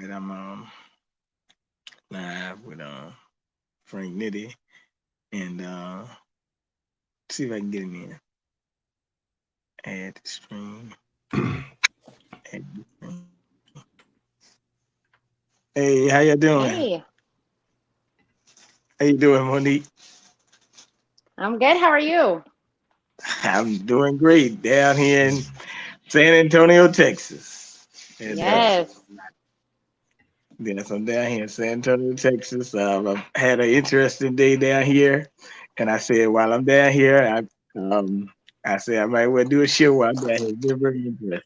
And I'm live with Frank Nitty and see if I can get him in. Add the stream. Add the stream. Hey, how you doing? Hey, How you doing, Monique? I'm good. How are you? I'm doing great down here in San Antonio, Texas. And Yes. yes, I'm down here in San Antonio, Texas. I've had an interesting day down here, and I said while I'm down here, I said I might well do a show while I'm down here. It's been very interesting.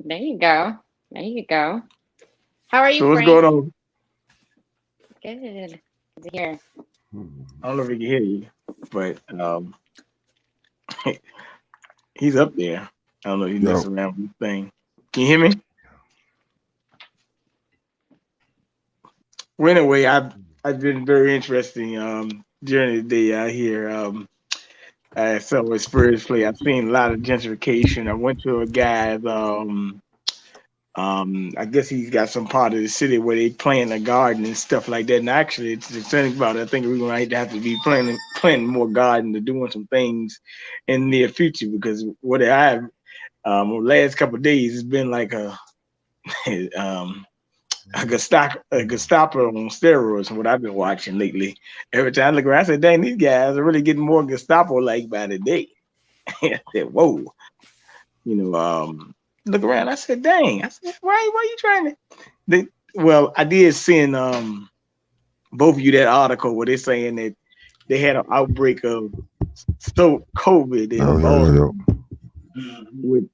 There you go. There you go. How are you, So what's Frank? going on? Good. Good to hear. I don't know if he can hear you, but he's up there. I don't know if he's Yo, messing around with the thing. Can you hear me? Well, anyway, I've been very interesting during the day out here. I saw his first play. I've seen a lot of gentrification. I went to a guy's I guess he's got some part of the city where they plant a garden and stuff like that. And actually, it's the thing about it, I think we're going to have to be planting more garden to doing some things in the near future because what I have last couple of days has been like a um, a Gestapo on steroids. What I've been watching lately. Every time I look around, I say, "Dang, these guys are really getting more Gestapo like by the day." I said, "Whoa." you know, look around. I said, dang. I said, why you trying to? Well, I did send both of you that article where they're saying that they had an outbreak of COVID yo, in yo, yo, Boston yo. with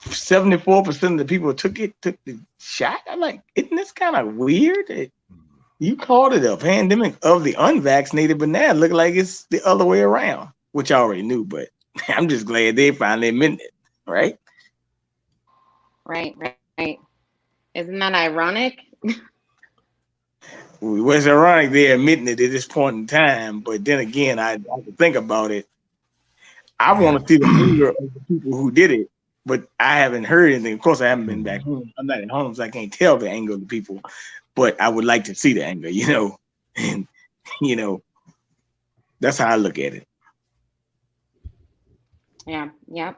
74% of the people took the shot. I'm like, isn't this kind of weird? You called it a pandemic of the unvaccinated, but now it look like it's the other way around, which I already knew, but I'm just glad they finally admitted it, right? Right, right. Isn't that ironic? Well, it's ironic they're admitting it at this point in time, but then again, I think about it. I want to see the anger of the people who did it, but I haven't heard anything. Of course, I haven't been back home. I'm not at home, so I can't tell the anger of the people. But I would like to see the anger, and you know that's how I look at it. Yeah, yeah.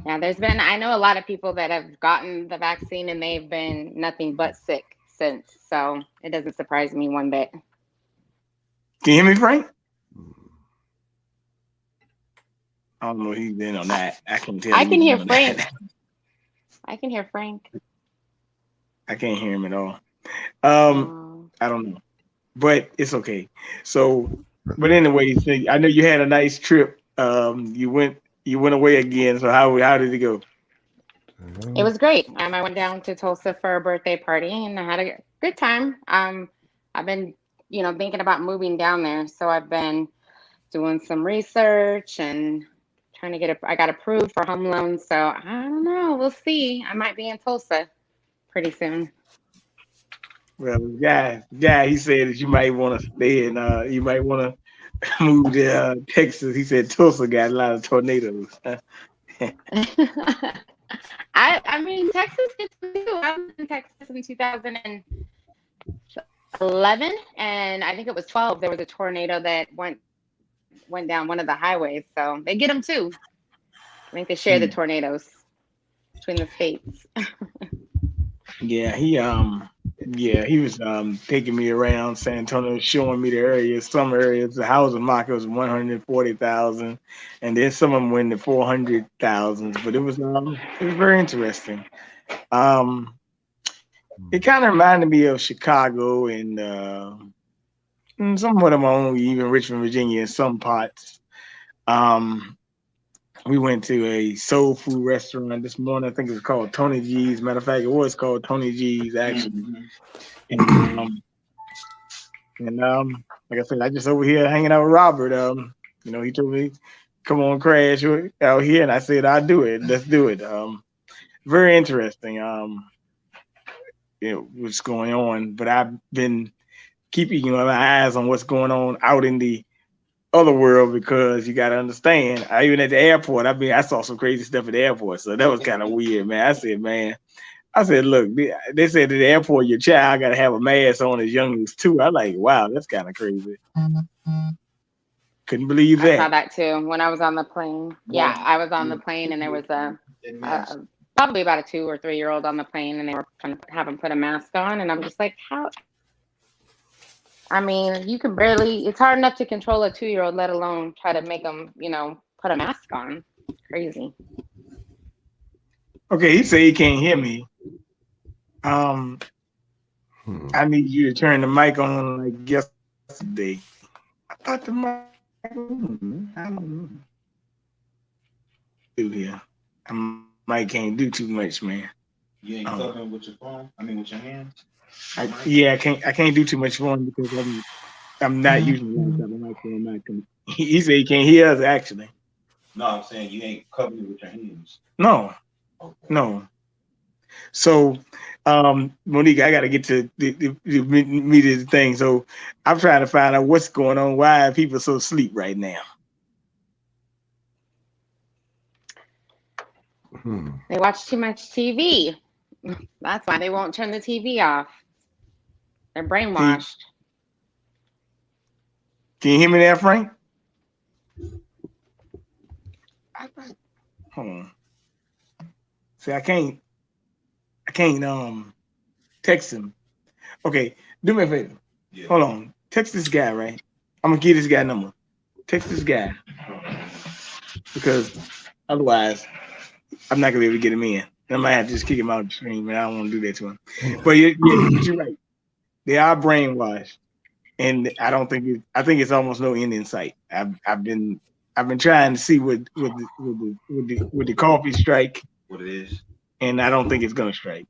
Yeah, I know a lot of people that have gotten the vaccine and they've been nothing but sick since. So it doesn't surprise me one bit. Can you hear me, Frank? I don't know if he's in on that. I can tell I he's can in hear on Frank. that. I can hear Frank. I can't hear him at all. Oh, I don't know, but it's okay. So, but anyway, so I know you had a nice trip. You went away again. So how did it go? it was great. I went down to Tulsa for a birthday party and I had a good time. I've been, thinking about moving down there, so I've been doing some research and trying to I got approved for home loans, so I don't know. We'll see. I might be in Tulsa pretty soon. Well, guy, he said that you might want to stay in. You might want to move to Texas. He said Tulsa got a lot of tornadoes. I mean Texas gets them too. I was in Texas in 2011 and I think it was 12. There was a tornado that went down one of the highways, so they get them too. I think they share the tornadoes between the states. Yeah, he was taking me around San Antonio, showing me the areas. Some areas the housing market was 140,000, and then some of them went to 400,000. But it was very interesting. Um, it kind of reminded me of Chicago and somewhat of my own, even Richmond, Virginia, in some parts. Um, we went to a soul food restaurant this morning. I think it was called Tony G's. Matter of fact, it was called Tony G's actually. And like I said, I just over here hanging out with Robert. He told me, "Come on, crash out here," and I said, "I'll do it. Let's do it." Very interesting. What's going on, but I've been keeping my eyes on what's going on out in the other world because you got to understand. Even at the airport, I saw some crazy stuff at the airport, so that was kind of weird, man. I said, man, I said, look, they said at the airport, your child got to have a mask on as young as 2. I'm like, wow, that's kind of crazy. Couldn't believe that. I saw that too when I was on the plane. Yeah, I was on the plane and there was a probably about a 2 or 3-year-old on the plane and they were trying to have him put a mask on. And I'm just like, how? I mean, you can barely, it's hard enough to control a 2-year-old, let alone try to make them, put a mask on. Crazy. Okay, he said he can't hear me. I need you to turn the mic on like yesterday. I thought the mic, I don't know. Here. I might can't do too much, man. You ain't covering with your phone? I mean, with your hands? I can't do too much for him because I'm not using the laptop. I'm not doing my. He said he can't hear us actually. No, I'm saying you ain't covering it with your hands. No, okay. No. So, Monique, I got to get to the meat of the thing. So, I'm trying to find out what's going on. Why are people so asleep right now? They watch too much TV. That's why they won't turn the TV off. They're brainwashed. Can you hear me there, Frank? Hold on. See, I can't text him. Okay, do me a favor. Yeah. Hold on. Text this guy, right? I'm gonna give this guy a number. Text this guy. Because otherwise I'm not gonna be able to get him in. I might have to just kick him out of the stream, and I don't want to do that to him. But you're right. They are brainwashed, and I think it's almost no end in sight. I've been trying to see with the coffee strike what it is, and I don't think it's gonna strike.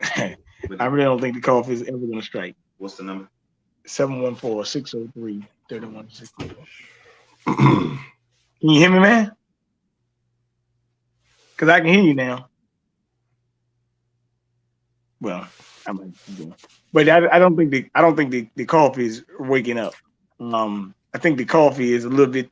I really don't think the coffee is ever gonna strike. What's the number? 714-603-3164. Can you hear me, man? Because I can hear you now. Well, I might be doing, but I don't think the coffee is waking up. I think the coffee is a little bit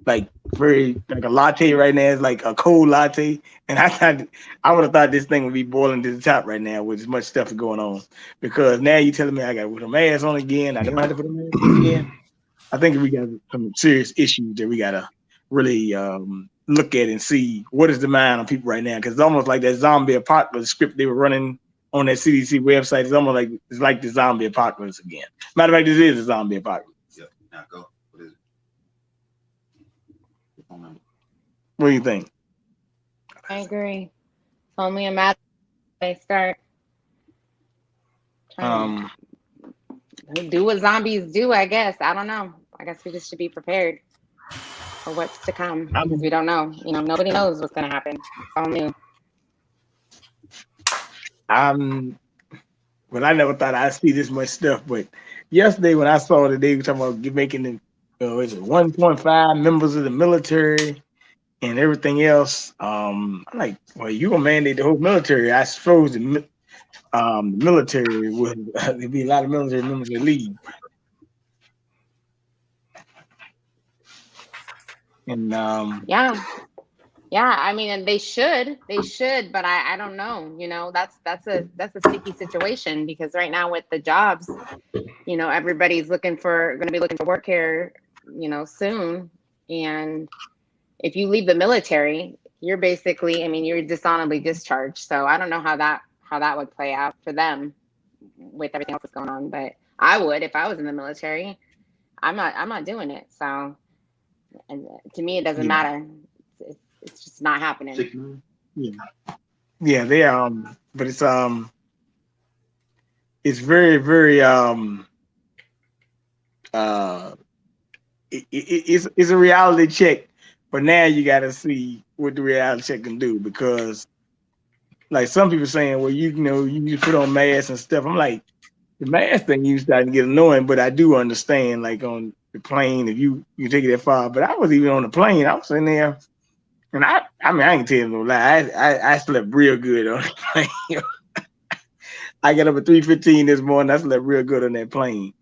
like a latte right now. It's like a cold latte, and I would have thought this thing would be boiling to the top right now with as much stuff going on. Because now you're telling me I got to put a mask on again. I don't have to put a mask on again. I think we got some serious issues that we gotta really look at and see what is the mind on people right now, because it's almost like that zombie apocalypse script they were running on that CDC website. It's almost like the zombie apocalypse again. Matter of fact, this is a zombie apocalypse. Yeah, now go. What is it? What do you think? I agree. It's only a matter they start trying to do what zombies do, I guess. I don't know. I guess we just should be prepared for what's to come, because we don't know. Nobody knows what's going to happen. It's all new. Well, I never thought I'd see this much stuff, but yesterday when I saw that they were talking about making them, 1.5 members of the military and everything else, I'm like, well, you gonna mandate the whole military? I suppose the military would there'd be a lot of military members that leave. And yeah, I mean, and they should, but I don't know. That's a sticky situation, because right now with the jobs, everybody's going to be looking for work here, soon. And if you leave the military, you're basically, you're dishonorably discharged. So I don't know how that would play out for them with everything else that's going on. But I would, if I was in the military. I'm not doing it. So. And to me, it doesn't matter. It's just not happening. Yeah, they but it's very, very it's a reality check. But now you got to see what the reality check can do, because like some people saying, well, you just put on masks and stuff. I'm like, the mask thing you starting to get annoying, but I do understand, like on the plane, if you take it that far. But I was even on the plane. I was in there, and I ain't telling no lie. I slept real good on the plane. I got up at 3:15 this morning. I slept real good on that plane.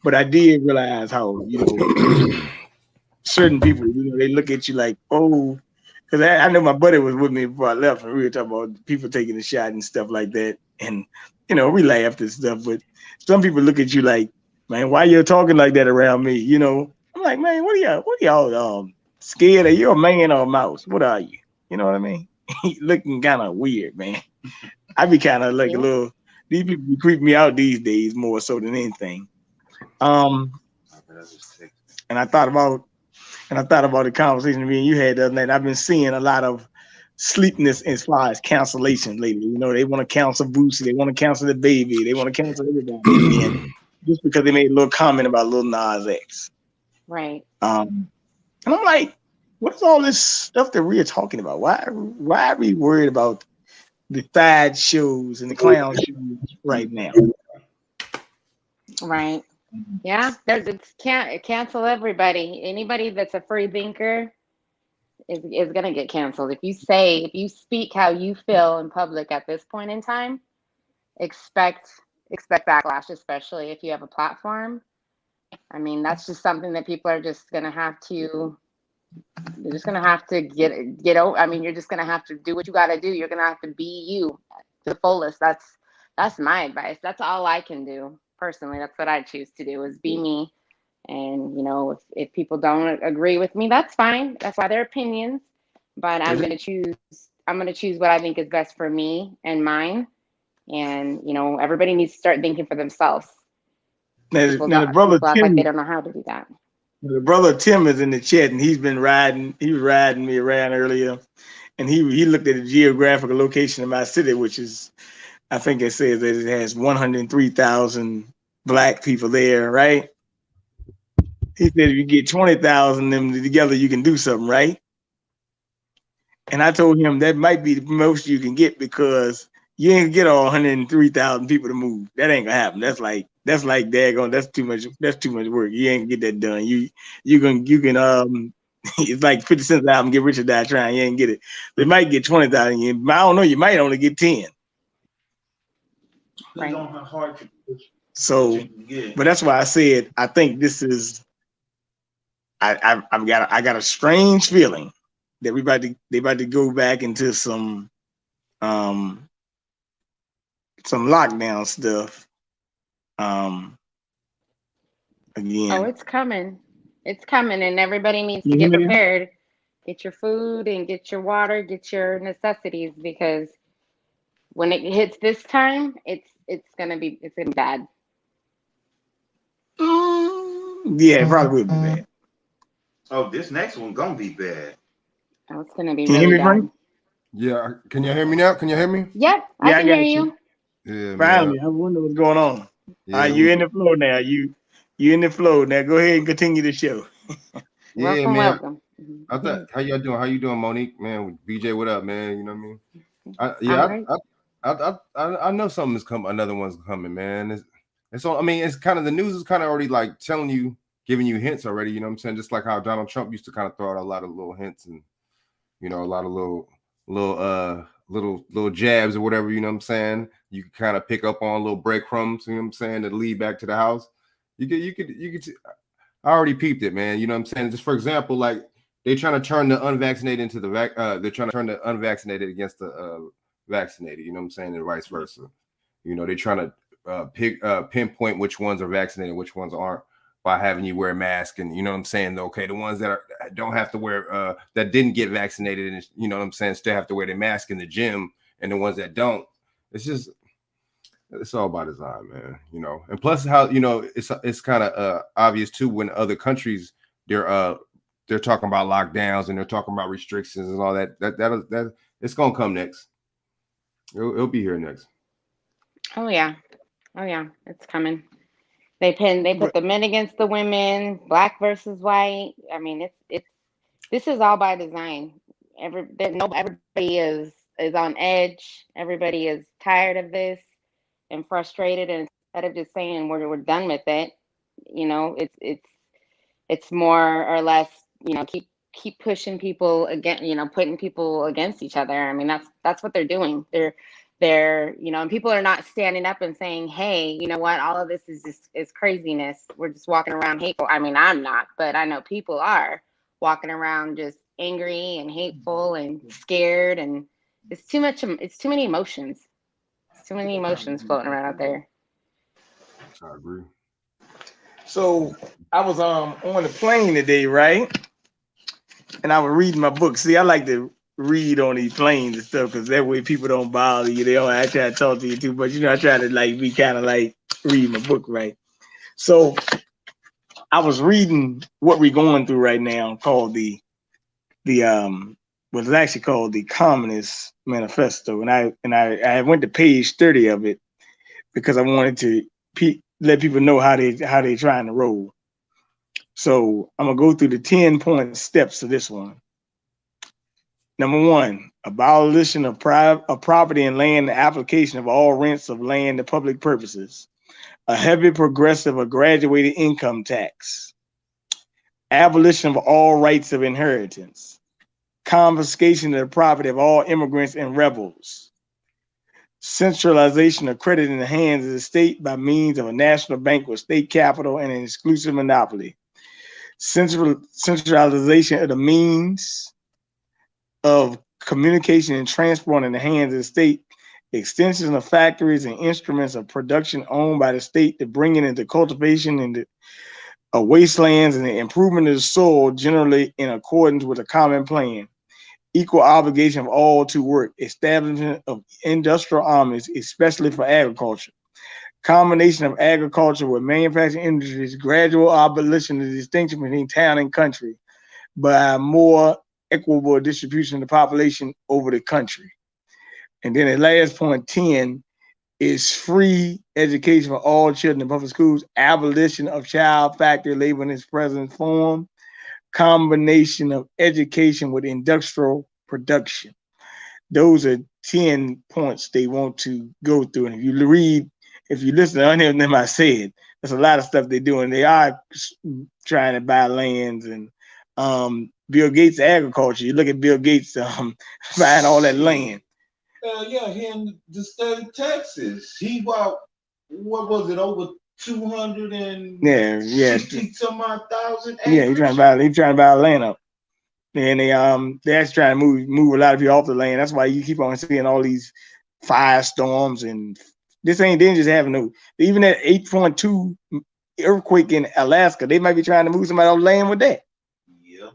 But I did realize how certain people, they look at you like, oh, because I know my buddy was with me before I left, and we were talking about people taking a shot and stuff like that. And we laughed and stuff, but some people look at you like, man, why you talking like that around me? I'm like, man, what are y'all scared? Are you a man or a mouse? What are you? You know what I mean? Looking kind of weird, man. I be kind of like a little. These people be creeping me out these days more so than anything. And I thought about the conversation me and you had the other night. I've been seeing a lot of sleepiness as far as cancellation lately. They want to cancel Boosie, they want to cancel the baby, they want to cancel everybody again, just because they made a little comment about Lil Nas X. Right. And I'm like, what's all this stuff that we're talking about? Why are we worried about the side shows and the clown shows right now? Right. Yeah. It's cancel everybody. Anybody that's a free thinker is gonna get canceled. If you speak how you feel in public at this point in time, expect backlash, especially if you have a platform. I mean, that's just something that people are just gonna have to. You're just gonna have to get over. I mean, you're just gonna have to do what you gotta do. You're gonna have to be you to the fullest. That's my advice. That's all I can do personally. That's what I choose to do, is be me. And if people don't agree with me, that's fine. That's why their opinions. But I'm gonna choose what I think is best for me and mine. And everybody needs to start thinking for themselves. People act like they don't know how to do that. The brother Tim is in the chat, and he was riding me around earlier, and he looked at the geographical location of my city, which is, I think it says that it has 103,000 black people there, right? He said if you get 20,000 of them together, you can do something, right? And I told him that might be the most you can get, because you ain't get all 103,000 people to move. That ain't gonna happen. That's like daggone. That's too much work. You ain't gonna get that done. You can it's like 50 Cent's album, Get Rich or Die Trying. You ain't get it. They might get 20,000. I don't know. You might only get 10. Right. So, but that's why I said I think this is. I got a strange feeling that they about to go back into some lockdown stuff. Again. Oh, it's coming. It's coming, and everybody needs to get prepared. Get your food and get your water, get your necessities, because when it hits this time, it's gonna be bad. Yeah, it probably will be bad. Oh, this next one gonna be bad. Oh, it's gonna be really bad. Frank? Yeah, can you hear me now? Can you hear me? Yep, I can hear you. Yeah, finally, man. I wonder what's going on. Yeah, you in the flow now. You in the flow now. Go ahead and continue the show. Yeah, welcome. I thought, how y'all doing? How you doing, Monique? Man, BJ, what up, man? You know what I mean? I know something's coming. Another one's coming, man. It's all. I mean, it's kind of, the news is kind of already like telling you, giving you hints already. You know what I'm saying? Just like how Donald Trump used to kind of throw out a lot of little hints and a lot of little jabs or whatever. You know what I'm saying? You could kind of pick up on little breadcrumbs. You know what I'm saying? That lead back to the house. You could. I already peeped it, man. You know what I'm saying? Just for example, like they're trying to turn the unvaccinated into the they're trying to turn the unvaccinated against the vaccinated. You know what I'm saying? And vice versa. They're trying to pinpoint which ones are vaccinated, which ones aren't, by having you wear a mask. And you know what I'm saying? Okay, the ones that don't have to wear that didn't get vaccinated, and you know what I'm saying, still have to wear their mask in the gym, and the ones that don't, it's all by design, man. And plus how it's kind of obvious too when other countries they're talking about lockdowns and they're talking about restrictions and all that. That it's gonna come next. It'll be here next. Oh yeah, it's coming. They put the men against the women, black versus white. I mean, this is all by design. Everybody is on edge. Everybody is tired of this and frustrated, and instead of just saying we're done with it, it's more or less, keep pushing people again, putting people against each other. I mean, that's what they're doing. They're and people are not standing up and saying, hey, you know what, all of this is craziness. We're just walking around hateful. I mean, I'm not, but I know people are walking around just angry and hateful and scared, and it's too much. It's too many emotions. It's too many emotions floating around out there. I agree. So I was on the plane today, right? And I was reading my book. See, I like to read on these planes and stuff because that way people don't bother you. They don't actually talk to you too much. I try to like be kind of like read my book, right? So I was reading what we're going through right now, called the what's actually called the Communist Manifesto, and I went to page 30 of it because I wanted to let people know how they trying to roll. So I'm gonna go through the 10-point steps of this one. Number 1, abolition of property and land, the application of all rents of land to public purposes, a heavy progressive or graduated income tax, abolition of all rights of inheritance, confiscation of the property of all immigrants and rebels, centralization of credit in the hands of the state by means of a national bank with state capital and an exclusive monopoly, centralization of the means of communication and transport in the hands of the state, extension of factories and instruments of production owned by the state to bring it into cultivation and wastelands, and the improvement of the soil generally in accordance with a common plan, equal obligation of all to work, establishment of industrial armies, especially for agriculture, combination of agriculture with manufacturing industries, gradual abolition of the distinction between town and country by more equitable distribution of the population over the country. And then the last point, 10, is free education for all children in public schools, abolition of child factory labor in its present form, combination of education with industrial production. Those are 10 points they want to go through. And if you listen to any of them I said, there's a lot of stuff they're doing. They are trying to buy lands and Bill Gates agriculture. You look at Bill Gates buying all that land. Yeah, here in the state of Texas, he bought, what was it, over 200 and yeah, 60 some odd thousand acres? Yeah, he's trying to buy land up. And they're actually trying to move a lot of people off the land. That's why you keep on seeing all these firestorms, and this ain't then just having no, even that 8.2 earthquake in Alaska, they might be trying to move somebody off land with that. Yeah.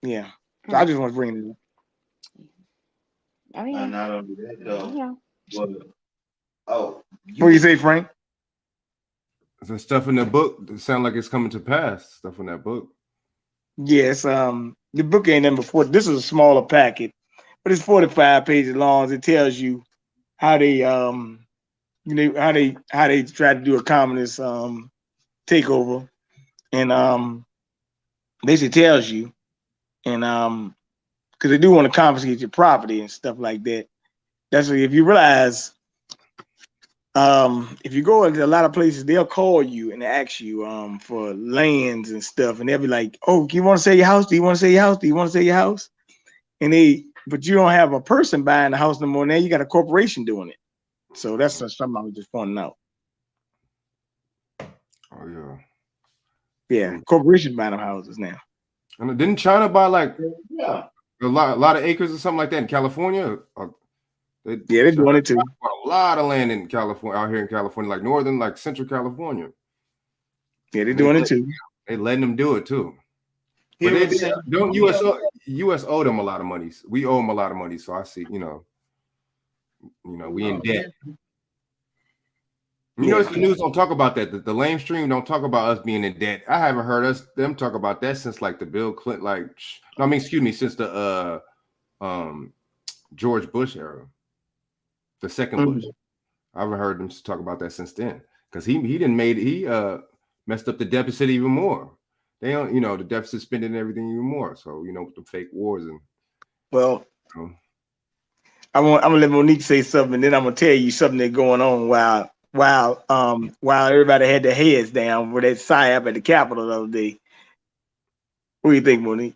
Yeah. So I just want to bring it up. Oh yeah. And not only that though. Yeah. But, What do you say, Frank? The stuff in the book sound like it's coming to pass. Stuff in that book. Yes. The book ain't number 4. This is a smaller packet, but it's 45 pages long. It tells you how they how they try to do a communist takeover, and basically tells you, and because they do want to confiscate your property and stuff like that. That's what, if you realize, if you go into a lot of places, they'll call you and ask you for lands and stuff, and they'll be like, "Oh, do you want to sell your house? Do you want to sell your house? Do you want to sell your house?" But you don't have a person buying the house no more. Now you got a corporation doing it. So that's something I was just pointing out. Oh yeah. Yeah, corporations buying them houses now. And didn't China buy like yeah, a lot of acres or something like that in California? They're doing it too. A lot of land in California, out here in California, like northern, like central California. Yeah, they're doing it too. They letting them do it too. But don't US owe them a lot of money. We owe them a lot of money. So I see, we in debt. Notice the news don't talk about that. The mainstream don't talk about us being in debt. I haven't heard them talk about that since like the Bill Clinton, since the George Bush era, the second Bush. I haven't heard them talk about that since then, because he messed up the deficit even more. They don't, the deficit spending and everything even more. So with the fake wars and I'm gonna let Monique say something, and then I'm gonna tell you something that's going on while everybody had their heads down with that PSYOP at the Capitol the other day. What do you think, Monique?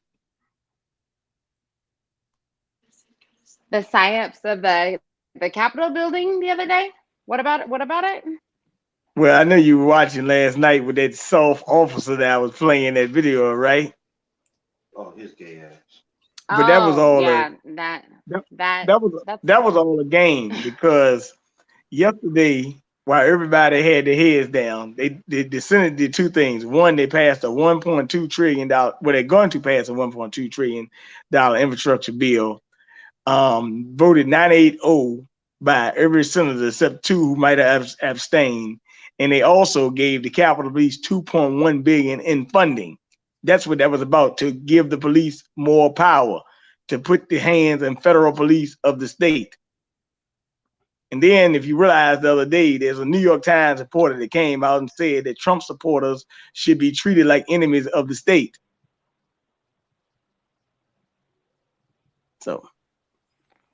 The PSYOPs of the Capitol building the other day. What about it? Well, I know you were watching last night with that soft officer that I was playing that video, right? Oh, his gay ass. But that was all that that was all a game, because yesterday, while everybody had their heads down, the Senate did two things. One, they passed a $1.2 trillion, well, they're going to pass a $1.2 trillion infrastructure bill. Voted 980 by every senator except two who might have abstained. And they also gave the Capitol Police $2.1 billion in funding. That's what that was about, to give the police more power, to put the hands in federal police of the state. And then, if you realize, the other day, there's a New York Times reporter that came out and said that Trump supporters should be treated like enemies of the state. So,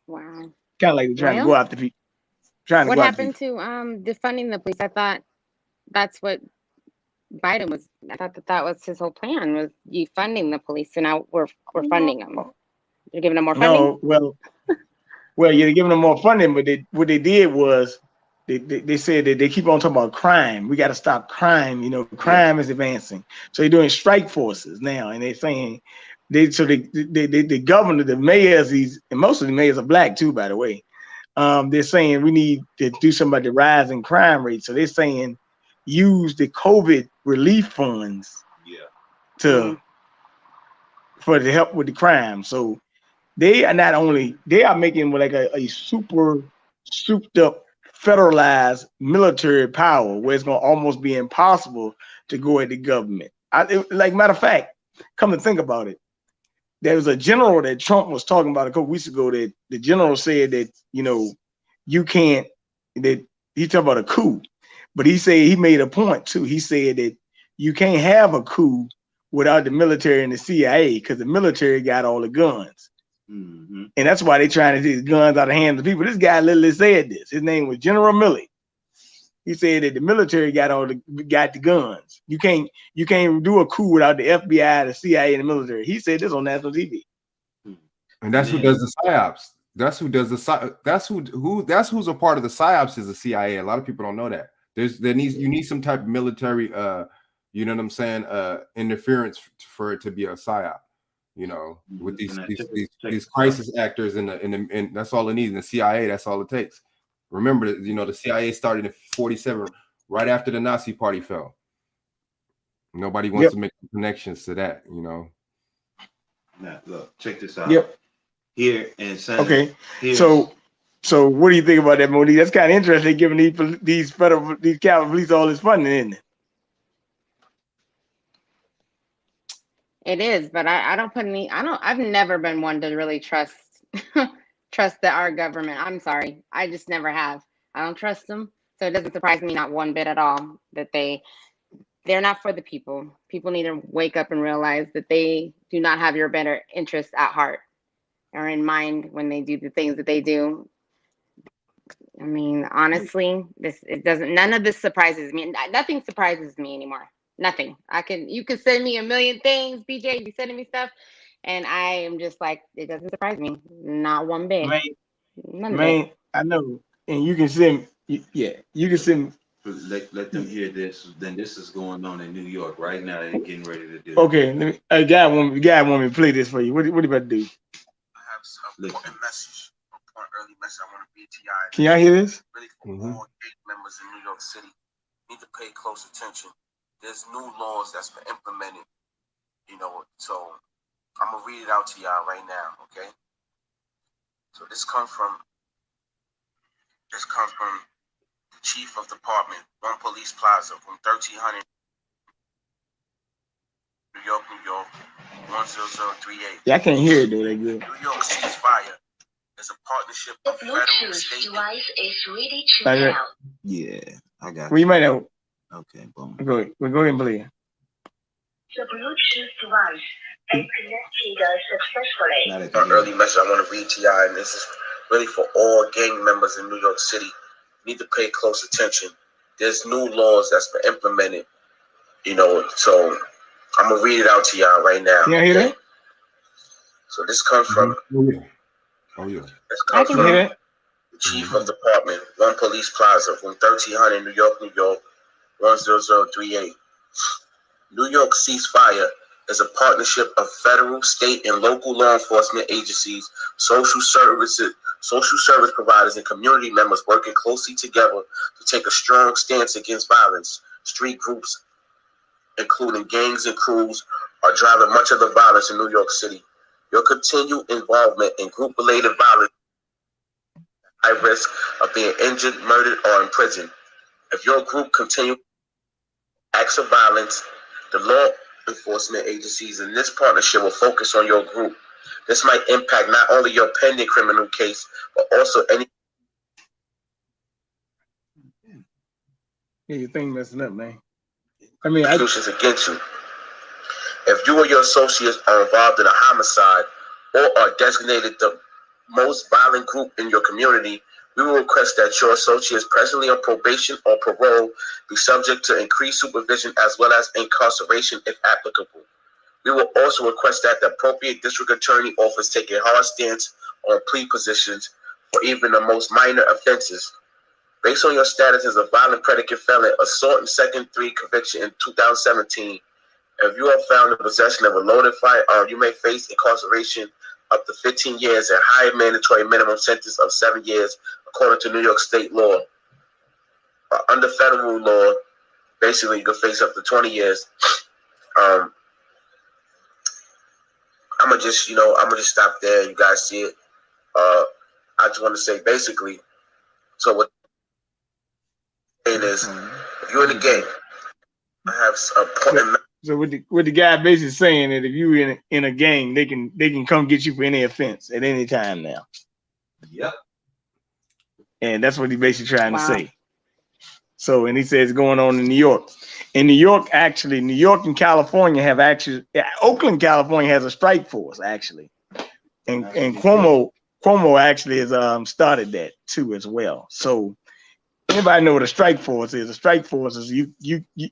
wow. kind of like they're trying to go after people. What happened to defunding the police? I thought that's what Biden was. I thought that was his whole plan, was defunding the police. So now we're funding them. You're giving them more funding. No, well, you're giving them more funding, but what they did was they said that they keep on talking about crime. We got to stop crime. You know, crime is advancing. So they're doing strike forces now, and they're saying the governor, the mayors, and most of the mayors are black too, by the way. They're saying we need to do something about the rise in crime rate. So they're saying use the COVID relief funds for the help with the crime. So they are making like a super souped up federalized military power, where it's going to almost be impossible to go at the government. Like, matter of fact, come to think about it, there was a general that Trump was talking about a couple weeks ago, that the general said that, you know, you can't, that he talked about a coup, but he said, he made a point too. He said that you can't have a coup without the military and the CIA, because the military got all the guns. Mm-hmm. And that's why they're trying to take the guns out of the hands of people. This guy literally said this. His name was General Milley. He said that the military got the guns. You can't do a coup without the FBI, the CIA, and the military. He said this on national TV. And that's who does the psyops. That's who does the that's who's a part of the psyops is the CIA. A lot of people don't know that. You need some type of military you know what I'm saying, interference for it to be a psyop. You know, with these crisis actors and that's all it needs. In the CIA, that's all it takes. Remember that, you know, the CIA started in 1947, right after the Nazi Party fell. Nobody wants to make connections to that, you know. Now, look, check this out. Yep. Here in San Okay. So what do you think about that, Monique? That's kind of interesting, giving these Capitol Police all this funding, isn't it? It is, but I don't put any. I've never been one to really trust our government. I'm sorry, I just never have. I don't trust them, so it doesn't surprise me not one bit at all that they're not for the people. People need to wake up and realize that they do not have your better interests at heart or in mind when they do the things that they do. I mean, honestly, none of this surprises me. Nothing surprises me anymore. Nothing. You can send me a million things, BJ. You sending me stuff, and I am just like, it doesn't surprise me, not one bit. Man, I know, and you can send. Yeah, you can send. Let them hear this. Then this is going on in New York right now. They're getting ready to do. Okay, a guy want me to play this for you. What you about to do? I have some important message, early message I want to read to y'all. Can y'all hear this? Really, for all gay members in New York City, need to pay close attention. There's new laws that's been implemented, you know, so I'm gonna read it out to y'all right now, okay? So this comes from the chief of department, One Police Plaza, from 1300 New York, 10038. Yeah, I can't hear it though. That good. New York ceasefire is a partnership of federal and state. Device is ready to pair. Yeah, I got. Well, you might know. Okay, boom. Go ahead and play. The Bluetooth device is connected successfully. Early message I want to read to y'all, and this is really for all gang members in New York City. You need to pay close attention. There's new laws that's been implemented, you know, so I'm gonna read it out to y'all right now. Can you hear that? So this comes from. Oh yeah. This comes from the chief of department, One Police Plaza, from 1300 New York, 10038. New York ceasefire is a partnership of federal, state, and local law enforcement agencies, social service providers, and community members working closely together to take a strong stance against violence. Street groups, including gangs and crews, are driving much of the violence in New York City. Your continued involvement in group-related violence is high risk of being injured, murdered, or imprisoned. If your group continues acts of violence, the law enforcement agencies in this partnership will focus on your group. This might impact not only your pending criminal case, but also any. Yeah, your thing messing up, man. Prosecutions against you. If you or your associates are involved in a homicide or are designated the most violent group in your community, we will request that your associates presently on probation or parole be subject to increased supervision as well as incarceration if applicable. We will also request that the appropriate district attorney office take a hard stance on plea positions for even the most minor offenses. Based on your status as a violent predicate felon, assault and second-degree conviction in 2017, if you are found in possession of a loaded firearm, you may face incarceration up to 15 years and higher mandatory minimum sentence of 7 years, according to New York State law. Under federal law, basically you can face up to 20 years. I'm gonna just stop there. You guys see it. I just want to say basically. So what I'm saying is, if you're in the game, I have a point. So what the guy basically saying that if you in a gang, they can come get you for any offense at any time now. Yep. And that's what he basically trying to say. So, and he says going on in New York. In New York, actually, New York and California have actually, Oakland, California has a strike force actually, and Cuomo actually has started that too as well. So anybody know what a strike force is? A strike force is you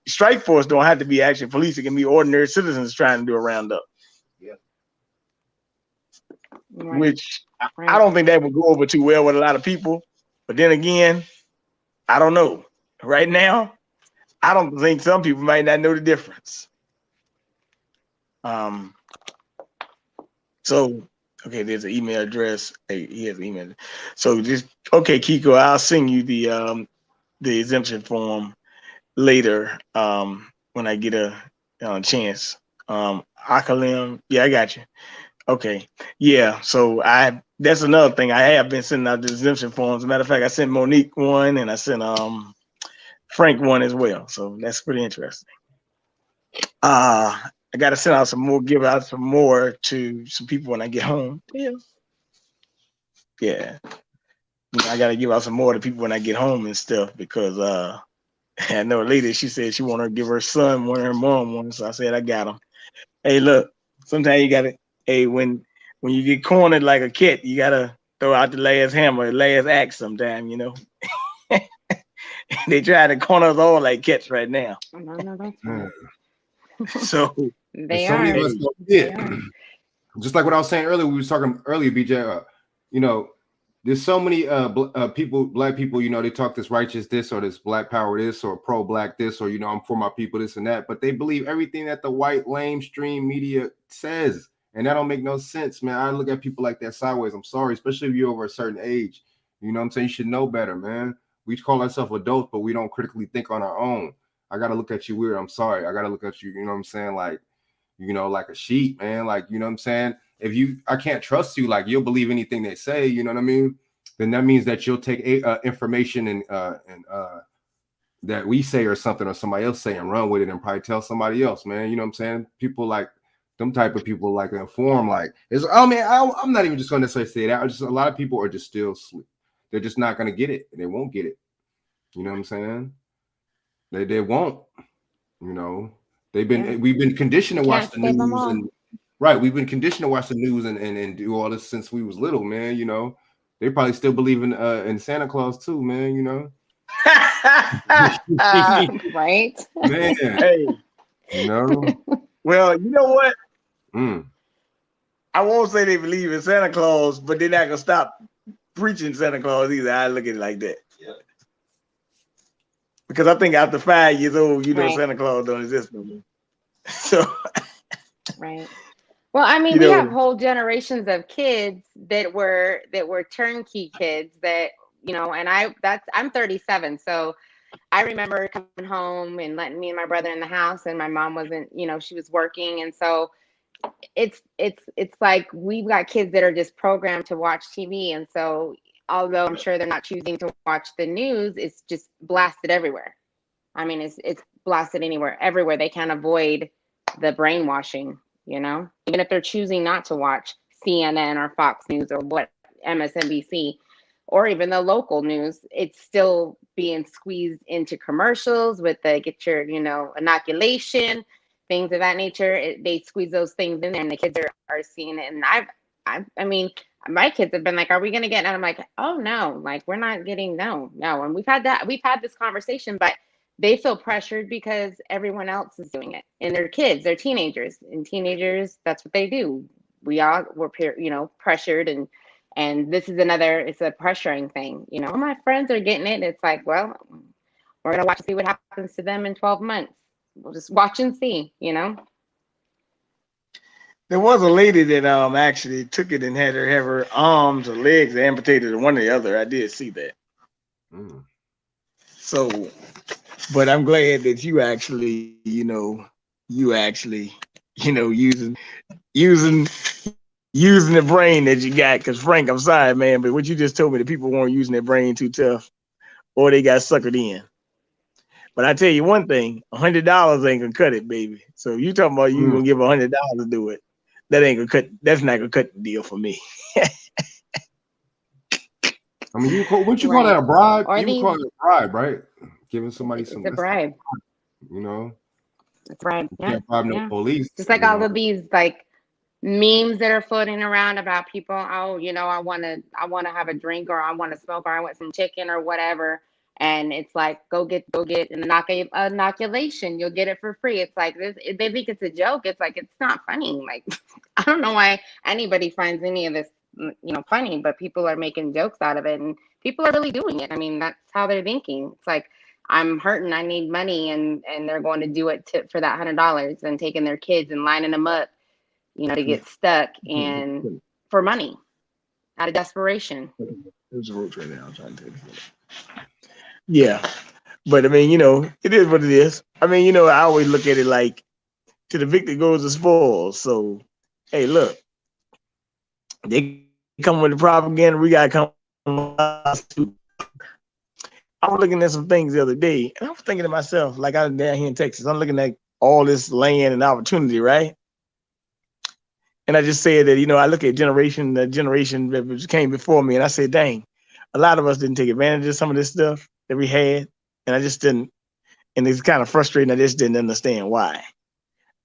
strike force don't have to be actually police. It can be ordinary citizens trying to do a roundup. Yeah. Right. Which I don't think that would go over too well with a lot of people. But then again, I don't know. Right now, I don't think some people might not know the difference. So okay, there's an email address. Hey, he has an email. So just okay, Kiko, I'll send you the exemption form later when I get a chance. Akalim, yeah, I got you. Okay, yeah. So that's another thing. I have been sending out the exemption forms. As a matter of fact, I sent Monique one and I sent Frank one as well. So that's pretty interesting. I got to send out some more, give out some more to some people when I get home. Yeah. You know, I got to give out some more to people when I get home and stuff because I know a lady, she said she want to give her son one, her mom one. So I said, I got him. Hey, look, sometimes you got to, hey, when you get cornered like a cat, you got to throw out the last hammer, the last axe sometime, you know. They try to corner us all like cats right now. No, that's right. So they so are. many of us don't get it. Just like what I was saying earlier, we were talking earlier, BJ. You know, there's so many black people. You know, they talk this righteous this or this black power this or pro black this or you know I'm for my people this and that, but they believe everything that the white lamestream media says, and that don't make no sense, man. I look at people like that sideways. I'm sorry, especially if you're over a certain age. You know what I'm saying? You should know better, man. We call ourselves adults, but we don't critically think on our own. I gotta look at you weird. I'm sorry. I gotta look at you, you know what I'm saying? Like, you know, like a sheep, man. Like, you know what I'm saying? If I can't trust you, like you'll believe anything they say, you know what I mean? Then that means that you'll take information and that we say or something or somebody else say and run with it and probably tell somebody else, man. You know what I'm saying? People like them type of people like inform, like I'm not even just gonna necessarily say that. Just a lot of people are just still asleep. They're just not gonna get it. They won't get it. You know what I'm saying? They won't. You know, we've been conditioned to watch the news and right. We've been conditioned to watch the news and do all this since we was little, man. You know, they probably still believe in Santa Claus too, man. You know, right, man. Hey, you know. Well, you know what? I won't say they believe in Santa Claus, but they're not gonna stop preaching Santa Claus either. I look at it like that. Yeah. Because I think after 5 years old, you know, Santa Claus don't exist no more. So Right. Well, I mean, You we have know, whole generations of kids that were turnkey kids that, and I'm 37, so I remember coming home and letting me and my brother in the house, and my mom wasn't, she was working, and so it's like we've got kids that are just programmed to watch TV, and so although I'm sure they're not choosing to watch the news, it's just blasted everywhere. I mean, it's blasted everywhere. They can't avoid the brainwashing, even if they're choosing not to watch CNN or Fox News or what MSNBC or even the local news, it's still being squeezed into commercials with the get your, inoculation, things of that nature. They squeeze those things in there, and the kids are seeing it. And I mean, my kids have been like, "Are we going to get?" And I'm like, "Oh no, like we're not getting no." And we've had this conversation, but they feel pressured because everyone else is doing it, and they're kids, they're teenagers, and teenagers, that's what they do. We're pressured, and this is it's a pressuring thing. My friends are getting it. It's like, well, we're gonna watch and see what happens to them in 12 months. We'll just watch and see. there was a lady that actually took it and had her have her arms or legs amputated, or one or the other. I did see that. Mm. So, but I'm glad that you actually, using using the brain that you got. Because Frank, I'm sorry, man, but what you just told me, that people weren't using their brain too tough, or they got suckered in. But I tell you one thing, $100 ain't gonna cut it, baby. So you talking about you gonna give $100 to do it? That ain't gonna cut. That's not gonna cut the deal for me. I mean, what you call that, a bribe? You would call it a bribe, right? Giving somebody it's a bribe. It's bribe. You can't bribe no police. Just like all of these like memes that are floating around about people. Oh, I want to have a drink, or I want to smoke, or I want some chicken or whatever. And it's like, go get an inoculation. You'll get it for free. It's like this. They think it's a joke. It's like, it's not funny. Like, I don't know why anybody finds any of this, funny, but people are making jokes out of it, and people are really doing it. I mean, that's how they're thinking. It's like, I'm hurting, I need money, and they're going to do it for that $100, and taking their kids and lining them up, to get stuck and for money out of desperation. There's a roach right now. I'm trying to take it. Yeah, but I mean, it is what it is. I mean, I always look at it like, to the victor goes the spoils. So, hey, look, they come with the propaganda. We gotta come with us too. I was looking at some things the other day, and I was thinking to myself, like, I'm down here in Texas, I'm looking at all this land and opportunity, right? And I just said that, I look at the generation that came before me, and I said, dang, a lot of us didn't take advantage of some of this stuff that we had, and I just didn't, and it's kind of frustrating. I just didn't understand why.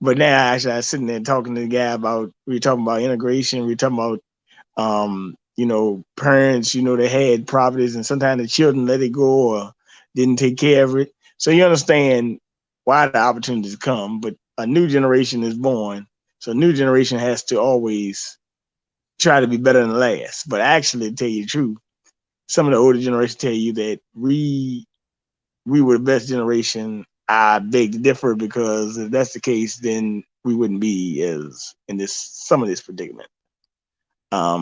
But now, actually, I was sitting there talking to the guy we were talking about integration, we were talking about, parents, they had properties, and sometimes the children let it go or didn't take care of it. So you understand why the opportunities come, but a new generation is born. So a new generation has to always try to be better than the last. But actually, to tell you the truth, some of the older generation tell you that we were the best generation. I beg to differ, because if that's the case, then we wouldn't be as in some of this predicament. I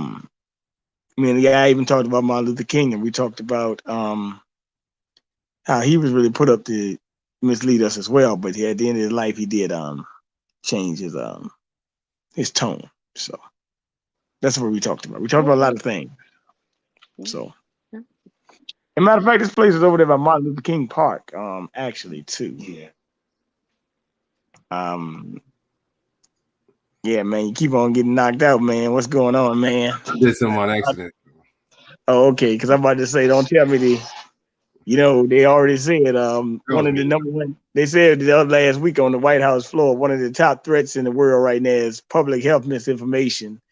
mean, the guy even talked about Martin Luther King, and we talked about how he was really put up to mislead us as well. But at the end of his life, he did change his tone. So that's what we talked about. We talked about a lot of things. So, as a matter of fact, this place is over there by Martin Luther King Park, actually, too. Yeah. Yeah, man, you keep on getting knocked out, man. What's going on, man? Did some on accident. Oh, okay, because I'm about to say, don't tell me they already said one of the number one. They said the other last week on the White House floor, one of the top threats in the world right now is public health misinformation,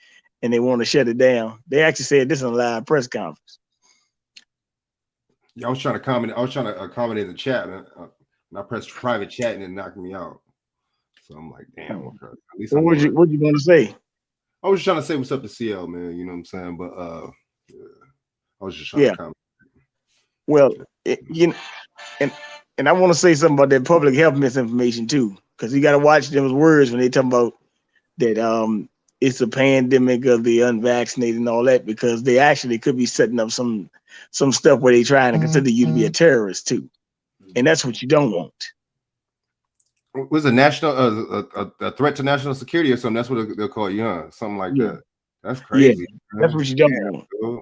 and they want to shut it down. They actually said this in a live press conference. Yeah, I was trying to comment. I was trying to accommodate the chat, and I pressed private chat, and it knocked me out. So I'm like, damn. Okay. At least what you going to say? I was just trying to say what's up to CL, man. You know what I'm saying? But I was just trying to comment. Well, and I want to say something about that public health misinformation too, because you got to watch those words when they talk about that it's a pandemic of the unvaccinated and all that, because they actually could be setting up some stuff where they trying to consider you to be a terrorist too, and that's what you don't want. Was a national a threat to national security or something? That's what they'll call you, huh? Something like that. That's crazy. Yeah, that's what you don't want. Dude.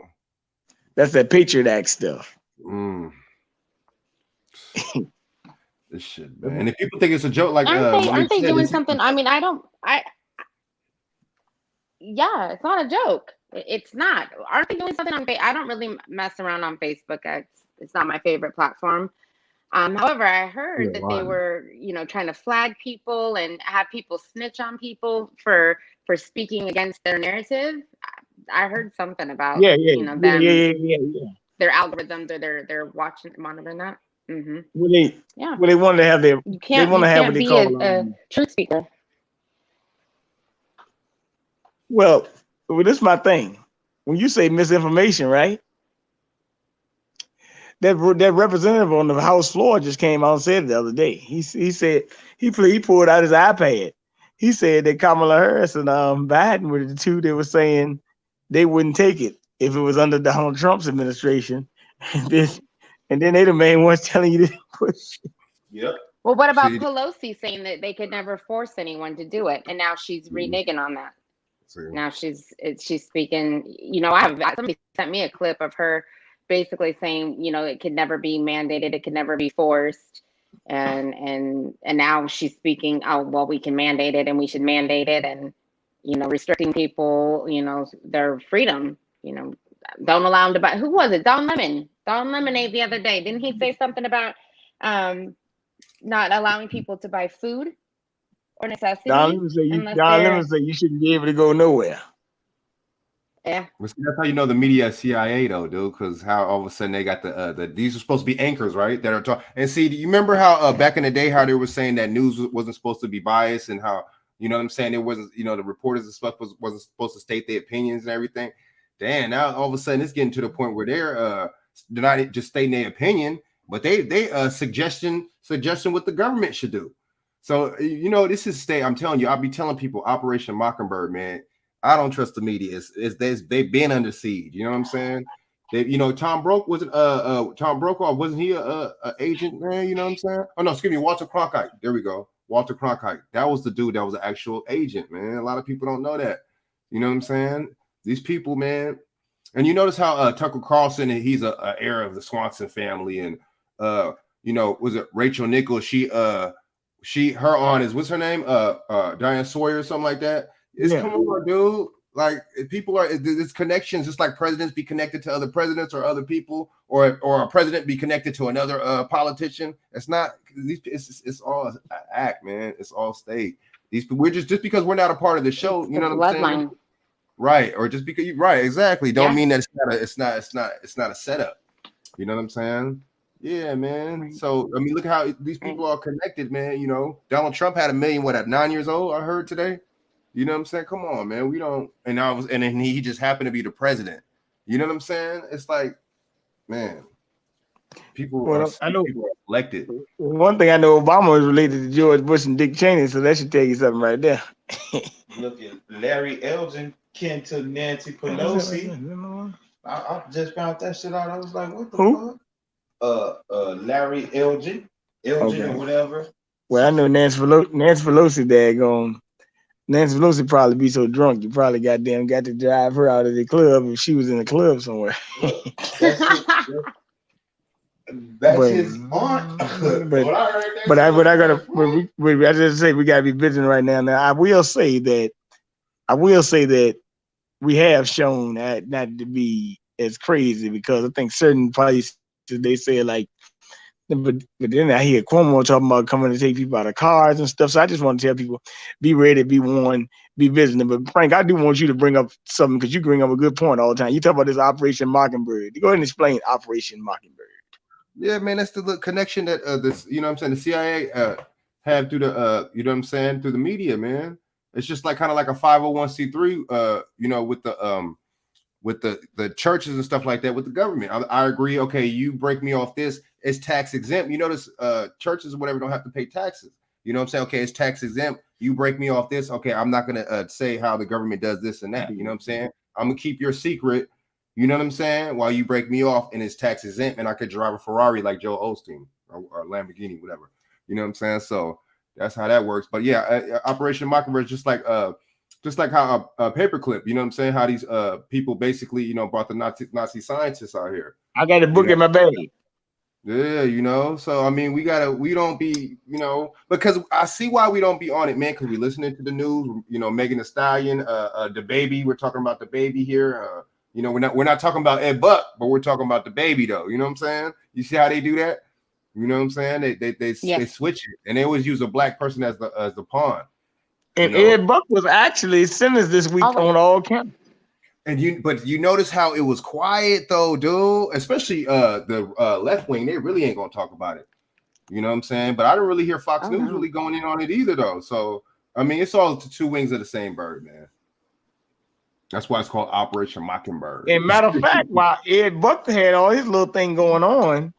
That's that Patriot Act stuff. This shit, man. And if people think it's a joke, like aren't they doing something? I mean, yeah, it's not a joke. It's not. Aren't they doing something on Facebook? I don't really mess around on Facebook. It's not my favorite platform. However, I heard that they were, trying to flag people and have people snitch on people for speaking against their narrative. I heard something about them, their algorithms, or they're monitoring that. Mm-hmm. Well, they want to have their. You can't be a truth speaker. Well, this is my thing. When you say misinformation, right? That representative on the House floor just came out and said it the other day. He said he pulled out his iPad. He said that Kamala Harris and Biden were the two that were saying they wouldn't take it if it was under Donald Trump's administration, and then they the main ones telling you to push. Yep. Well, what about Pelosi saying that they could never force anyone to do it, and now she's reneging on that. Now she's speaking. Somebody sent me a clip of her basically saying, it could never be mandated, it could never be forced, and now she's speaking. Oh, well, we can mandate it, and we should mandate it, and restricting people, their freedom. Don't allow them to buy. Who was it? Don Lemonade the other day. Didn't he say something about not allowing people to buy food or necessities? Don Lemon said you shouldn't be able to go nowhere. Yeah. But see, that's how you know the media is CIA though, dude, because how all of a sudden they got the these are supposed to be anchors, right? That are talking. And see, do you remember how back in the day how they were saying that news wasn't supposed to be biased, and how, you know what I'm saying, it wasn't, the reporters and stuff wasn't supposed to state their opinions and everything. Damn, now all of a sudden it's getting to the point where they're not just stating their opinion, but they suggestion what the government should do. So this is I'm telling you, I'll be telling people Operation Mockingbird, man. I don't trust the media. They've been under siege. You know what I'm saying? Tom Brokaw wasn't he a agent, man? You know what I'm saying? Oh no, excuse me, Walter Cronkite. There we go, Walter Cronkite. That was the dude that was an actual agent, man. A lot of people don't know that. You know what I'm saying? These people, man. And you notice how Tucker Carlson, he's a heir of the Swanson family, and was it Rachel Nichols? Her aunt is, what's her name? Diane Sawyer or something like that. Come on, dude. Like, people are, this connections, just like presidents be connected to other presidents or other people, or a president be connected to another politician. It's not. It's all an act, man. It's all state. We're just because we're not a part of the show. You know what I'm saying? Right, or just because exactly. Don't mean that it's not a setup. You know what I'm saying? Yeah, man. So I mean, look how these people are connected, man. Donald Trump had 1 million at 9 years old. I heard today. You know what I'm saying? Come on, man. We don't. And then he just happened to be the president. You know what I'm saying? It's like, man, people are elected. One thing I know, Obama was related to George Bush and Dick Cheney, so that should tell you something right there. Look at Larry Elgin, kin to Nancy Pelosi. I just found that shit out. I was like, what the fuck? Larry Elgin or whatever. Well, I know Nancy Pelosi daggone. Nancy Pelosi probably be so drunk you probably got to drive her out of the club if she was in the club somewhere. That's his aunt. I just say we gotta be vigilant right now. Now I will say that we have shown that not to be as crazy, because I think certain places they say like. But then I hear Cuomo talking about coming to take people out of cars and stuff. So I just want to tell people, be ready, be warned, be vigilant. But Frank, I do want you to bring up something, because you bring up a good point all the time. You talk about this Operation Mockingbird. Go ahead and explain Operation Mockingbird. Yeah, man, that's the connection that this, you know what I'm saying, the CIA have through the you know what I'm saying, through the media, man. It's just like kind of like a 501c3, with the churches and stuff like that with the government. I agree. Okay, you break me off this, it's tax exempt. You notice churches or whatever don't have to pay taxes. You know what I'm saying? Okay, it's tax exempt. You break me off this. Okay, I'm not gonna say how the government does this and that. You know what I'm saying? I'm gonna keep your secret. You know what I'm saying? While you break me off and it's tax exempt, and I could drive a Ferrari like Joe Osteen or Lamborghini, whatever. You know what I'm saying? So that's how that works. But yeah, Operation Mockingbird, just like how a paperclip. You know what I'm saying? How these people basically, you know, brought the Nazi scientists out here. I got a book in my bag. Yeah, you know, so I mean, we don't be, you know, because I see why we don't be on it, man, because we're listening to the news, you know, Megan Thee Stallion, the baby, we're talking about the baby here, you know, we're not talking about Ed Buck, but we're talking about the baby though, you know what I'm saying? You see how they do that? You know what I'm saying? They switch it, and they always use a black person as the pawn. And you know? Ed Buck was actually sentenced this week on all counts. But you notice how it was quiet though, dude. Especially the left wing, they really ain't gonna talk about it. You know what I'm saying? But I didn't really hear Fox News really going in on it either, though. So I mean, it's all the two wings of the same bird, man. That's why it's called Operation Mockingbird. And matter of fact, while Ed Buck had all his little thing going on,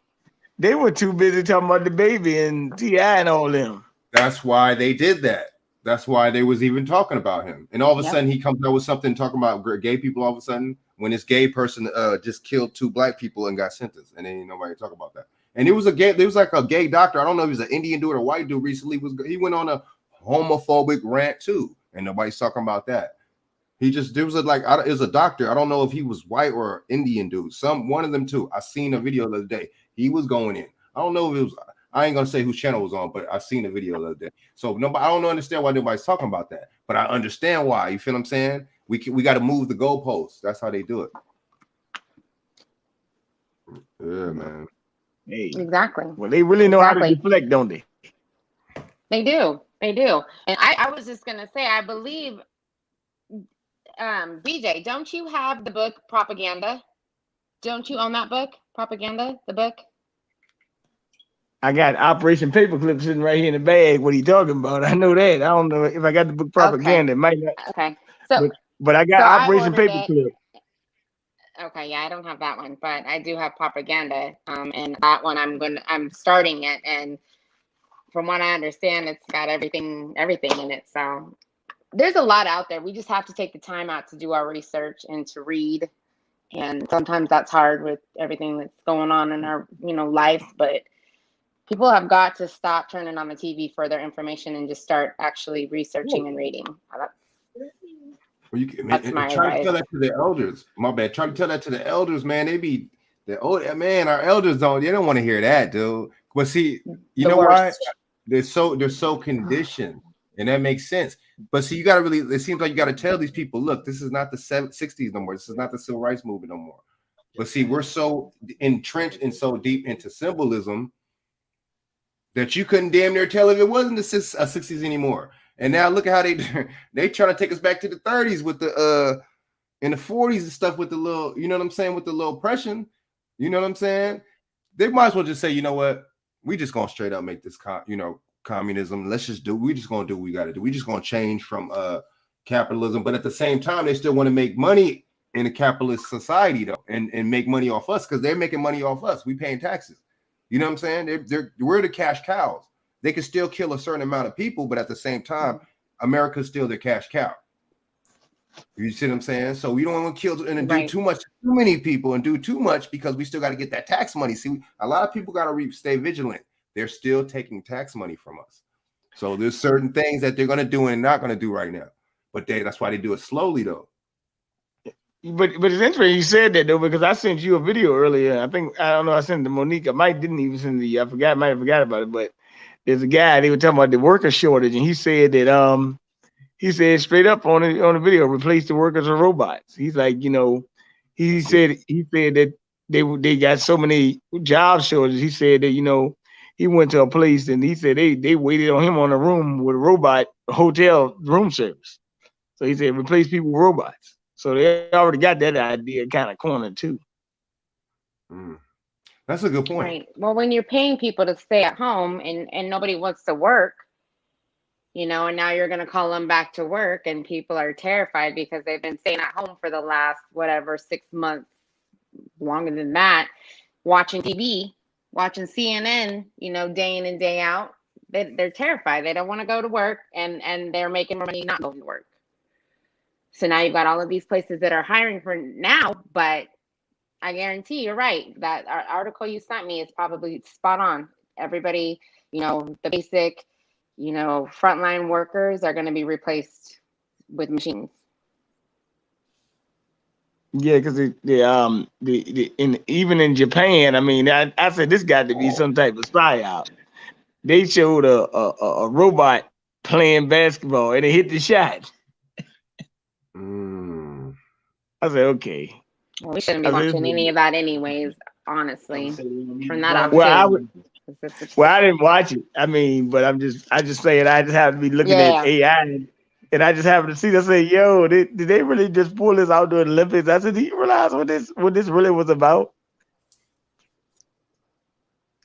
they were too busy talking about the baby and T.I. and all them. That's why they did that. That's why they was even talking about him. And all of a sudden he comes out with something talking about gay people all of a sudden when this gay person just killed 2 black people and got sentenced. And ain't nobody talk about that. And it was like a gay doctor. I don't know if he was an Indian dude or a white dude recently. He went on a homophobic rant too. And nobody's talking about that. It was a doctor. I don't know if he was white or Indian dude. One of them too. I seen a video the other day. He was going in. I don't know if it was, I ain't gonna say whose channel was on, but I seen the video the other day. So I don't understand why nobody's talking about that, but I understand why. You feel what I'm saying? We got to move the goalposts. That's how they do it. Yeah, man. Hey, exactly. Well, they really know how to deflect, don't they? They do. And I was just gonna say, I believe, BJ, don't you have the book Propaganda? Don't you own that book, Propaganda? The book. I got Operation Paperclip sitting right here in the bag. What are you talking about? I know that. I don't know if I got the book Propaganda. It might not. Okay. So, but I got Operation Paperclip. Okay, yeah, I don't have that one, but I do have Propaganda. And that one I'm starting it, and from what I understand, it's got everything in it. So there's a lot out there. We just have to take the time out to do our research and to read. And sometimes that's hard with everything that's going on in our, life, but people have got to stop turning on the TV for their information and just start actually researching and reading. That's my try to tell that to the elders. My bad. Try to tell that to the elders, man. They be the old man. Our elders don't want to hear that, dude. But see, you know why? They're so conditioned, and that makes sense. But see, you got to really. It seems like you got to tell these people, look, this is not the 60s no more. This is not the civil rights movement no more. But see, we're so entrenched and so deep into symbolism that you couldn't damn near tell if it wasn't the 60s anymore. And now look at how they try to take us back to the 30s with the in the 40s and stuff with the little, you know what I'm saying, with the little oppression. You know what I'm saying? They might as well just say, you know what, we just gonna straight up make this communism. We just gonna do what we gotta do. We just gonna change from capitalism, but at the same time, they still want to make money in a capitalist society though, and make money off us because they're making money off us. We paying taxes. You know what I'm saying? We're the cash cows. They can still kill a certain amount of people, but at the same time, America's still their cash cow. You see what I'm saying? So we don't want to kill and do too many people and do too much because we still got to get that tax money. See, a lot of people got to stay vigilant. They're still taking tax money from us. So there's certain things that they're going to do and not going to do right now. But that's why they do it slowly, though. But it's interesting you said that though, because I sent you a video earlier. I don't know. I sent it to Monique. I might didn't even send it. I might have forgot about it. But there's a guy, they were talking about the worker shortage, and he said that he said straight up on the video, replace the workers with robots. He's like, he said that they got so many job shortages. He said that he went to a place and he said they waited on him on a room with a robot hotel room service. So he said replace people with robots. So they already got that idea kind of cornered too. That's a good point. Right. Well, when you're paying people to stay at home and nobody wants to work, and now you're going to call them back to work and people are terrified because they've been staying at home for the last, 6 months, longer than that, watching TV, watching CNN, day in and day out, they're terrified. They don't want to go to work, and they're making more money not going to work. So now you've got all of these places that are hiring for now, but I guarantee you're right. That article you sent me is probably spot on. Everybody, the basic, frontline workers are going to be replaced with machines. Yeah, because even in Japan, I mean, I said this got to be some type of psyop. They showed a robot playing basketball and it hit the shot. I said, okay. Well, we shouldn't be watching any of that anyways, honestly. Turn that off too. I didn't watch it. I mean, but I just saying I just have to be looking at AI and I just happen to see. I say, yo, did they really just pull this out during the Olympics? I said, do you realize what this really was about?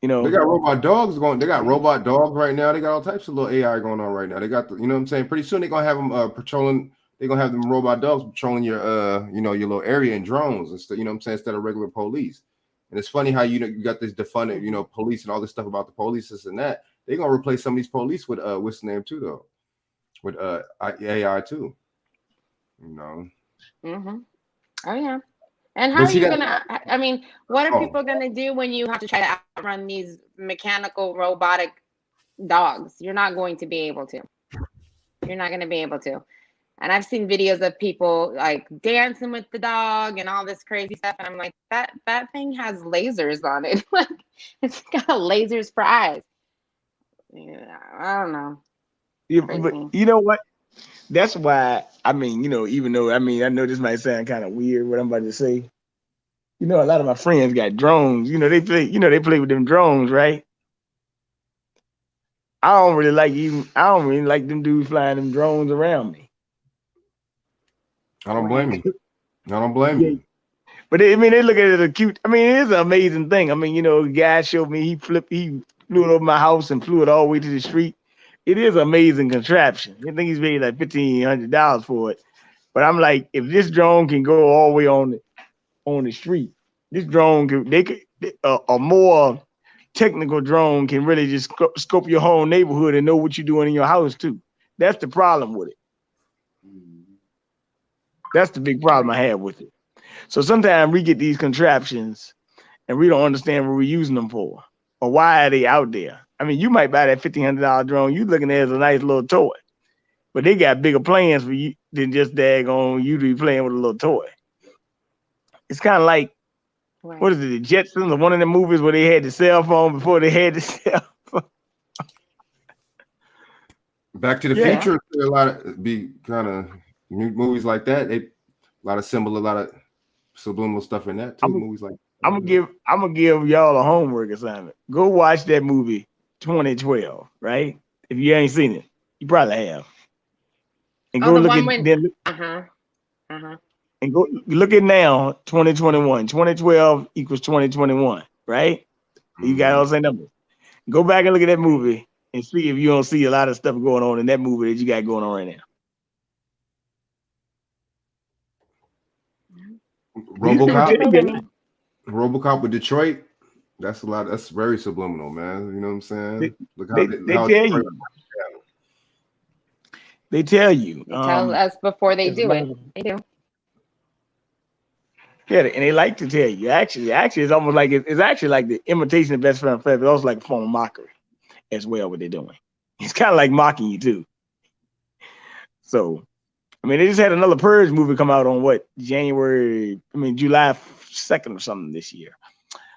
They got robot dogs going. They got robot dogs right now. They got all types of little AI going on right now. They got you know what I'm saying. Pretty soon they're gonna have them patrolling. They're gonna have them robot dogs patrolling your your little area in drones instead. You know what I'm saying, instead of regular police. And it's funny how you got this defunded police and all this stuff about the police, this and that. They're gonna replace some of these police with what's the name too though, with AI too. Mm-hmm. Oh yeah. And how are you gonna? I mean, what are people gonna do when you have to try to outrun these mechanical robotic dogs? You're not going to be able to. You're not going to be able to. And I've seen videos of people like dancing with the dog and all this crazy stuff, and I'm like, that thing has lasers on it. Like, it's got lasers for eyes. Yeah, I don't know. Yeah, but you know what? That's why, I mean, even though, I know this might sound kind of weird what I'm about to say. A lot of my friends got drones. They play with them drones, right? I don't really like them dudes flying them drones around me. I don't blame you. I don't blame you. But they look at it as a cute. It is an amazing thing. A guy showed me he flew it over my house and flew it all the way to the street. It is an amazing contraption. I think he's paid like $1,500 for it. But I'm like, if this drone can go all the way on the street, this drone a more technical drone can really just scope your whole neighborhood and know what you're doing in your house too. That's the problem with it. That's the big problem I have with it. So sometimes we get these contraptions and we don't understand what we're using them for or why are they out there. You might buy that $1,500 drone. You looking at it as a nice little toy, but they got bigger plans for you than just daggone you to be playing with a little toy. It's kind of like, what is it, the Jetsons or one of the movies where they had the cell phone before they had the cell phone. Back to the Future, a lot of be kind of movies like that. A lot of subliminal stuff in that too. Movies like I'm gonna give y'all a homework assignment. Go watch that movie 2012, right? If you ain't seen it, you probably have. And go look at and go look at now 2021. 2012 equals 2021, right? You got all the same numbers. Go back and look at that movie and see if you don't see a lot of stuff going on in that movie that you got going on right now. RoboCop with Detroit. That's a lot. That's very subliminal, man. You know what I'm saying? They tell you. They tell us before they do it. They do. Yeah, and they like to tell you. Actually, it's almost like it's actually like the imitation of best friend forever. It's also like a form of mockery as well. What they're doing, it's kind of like mocking you too. So, they just had another Purge movie come out on July 2nd or something this year.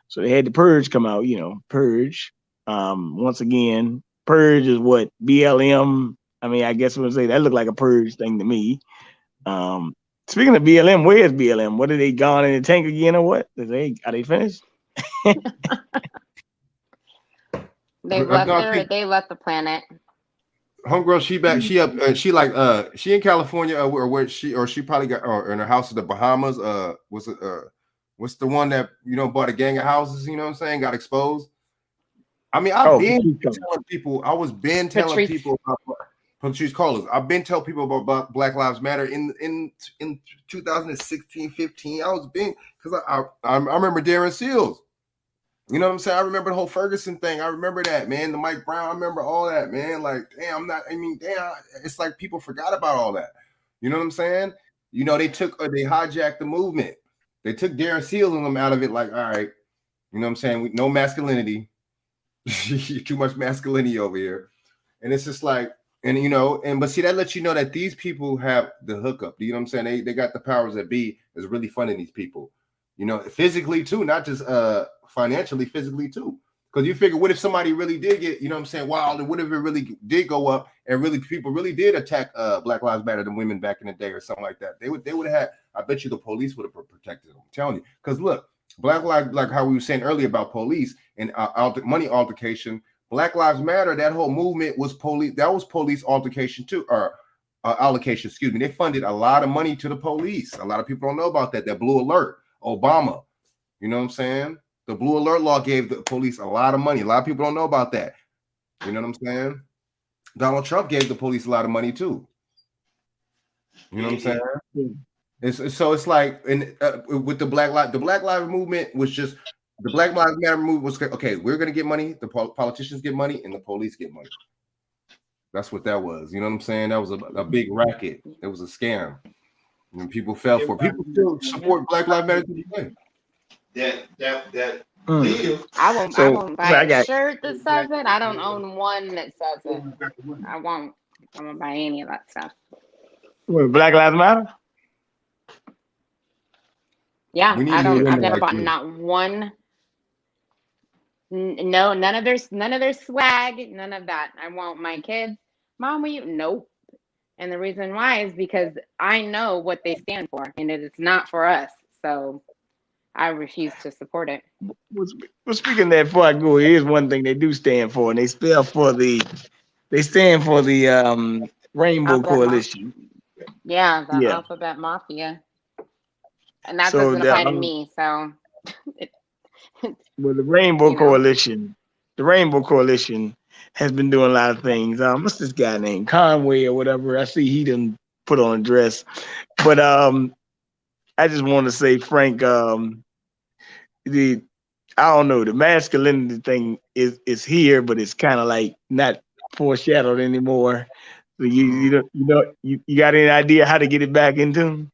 So they had the Purge come out. Purge. Once again, Purge is what BLM. I guess we'll say that looked like a Purge thing to me. Speaking of BLM, where's BLM? What, are they gone in the tank again or what? Are they finished? They left the planet. Homegirl, she back. She up. She in California, or she probably got, or in her house in the Bahamas. What's the one that bought a gang of houses? You know what I'm saying? Got exposed. I've been telling people. I was been telling people about Patrice Cullors. I've been telling people about Black Lives Matter in 2016, 15. I was being because I remember Darren Seals. You know what I'm saying? I remember the whole Ferguson thing. I remember that, man. The Mike Brown. I remember all that, man. Like, damn, damn. It's like people forgot about all that. You know what I'm saying? You know, they hijacked the movement. They took Darren Seals and them out of it. Like, all right, you know what I'm saying? No masculinity. Too much masculinity over here. And it's just like, and you know, but see, that lets you know that these people have the hookup. You know what I'm saying? They got the powers that be is really funding these people. You know, physically too, not just financially, physically too. Because you figure, what if somebody really did get, you know what I'm saying? Wow, what if it really did go up and really people really did attack Black Lives Matter than women back in the day or something like that? They would have had, I bet you the police would have protected them. I'm telling you. Because look, Black Lives, like how we were saying earlier about police and money altercation, Black Lives Matter, that whole movement was police. That was police altercation too, or allocation, excuse me. They funded a lot of money to the police. A lot of people don't know about that. That Blue Alert, Obama, you know what I'm saying? The Blue Alert law gave the police a lot of money. A lot of people don't know about that. You know what I'm saying? Donald Trump gave the police a lot of money too. You know what I'm saying? It's like, and with the Black Lives movement was just, the Black Lives Matter movement was, okay, we're going to get money, the politicians get money, and the police get money. That's what that was. You know what I'm saying? That was a big racket. It was a scam. And people fell for it. People still support Black Lives Matter today. That I won't buy a shirt that says it. I don't own one that says it. I won't buy any of that stuff. What, Black Lives Matter? Yeah, I've never bought not one. No, none of their swag, none of that. I want my kids. Mom, will you? Nope. And the reason why is because I know what they stand for, and it is not for us. So I refuse to support it. Well, speaking of that, before I go, here's one thing they do stand for, and they stand for the Rainbow Coalition. Yeah, the Alphabet Mafia. And that doesn't apply to me. So well, the Rainbow Coalition has been doing a lot of things. What's this guy named Conway or whatever? I see he done put on a dress. But I just want to say, Frank, I don't know, the masculinity thing is here, but it's kind of like not foreshadowed anymore. So you got any idea how to get it back into?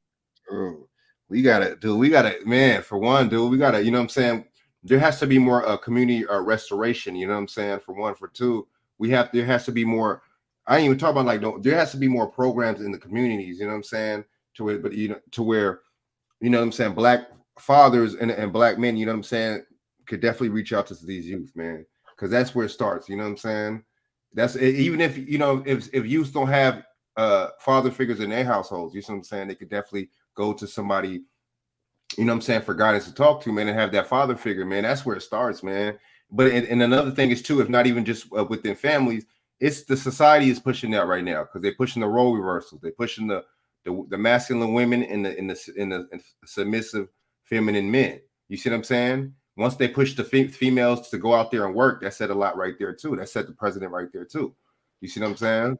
We gotta, man, for one, dude, we gotta, you know what I'm saying? There has to be more community restoration, you know what I'm saying? For one, for two, there has to be more. I ain't even talking about like, there has to be more programs in the communities, you know what I'm saying? To where, you know what I'm saying, Black fathers and Black men, you know what I'm saying, could definitely reach out to these youth, man, because that's where it starts, you know what I'm saying? That's even if, you know, if youth don't have father figures in their households, you know what I'm saying, they could definitely go to somebody, you know what I'm saying, for guidance to talk to, man, and have that father figure, man. That's where it starts, man. But and another thing is too, if not even just within families, it's the society is pushing that right now, because they're pushing the role reversals. They're pushing the masculine women and the submissive feminine men. You see what I'm saying? Once they push the females to go out there and work, that said a lot right there too. That set the president right there too. You see what I'm saying?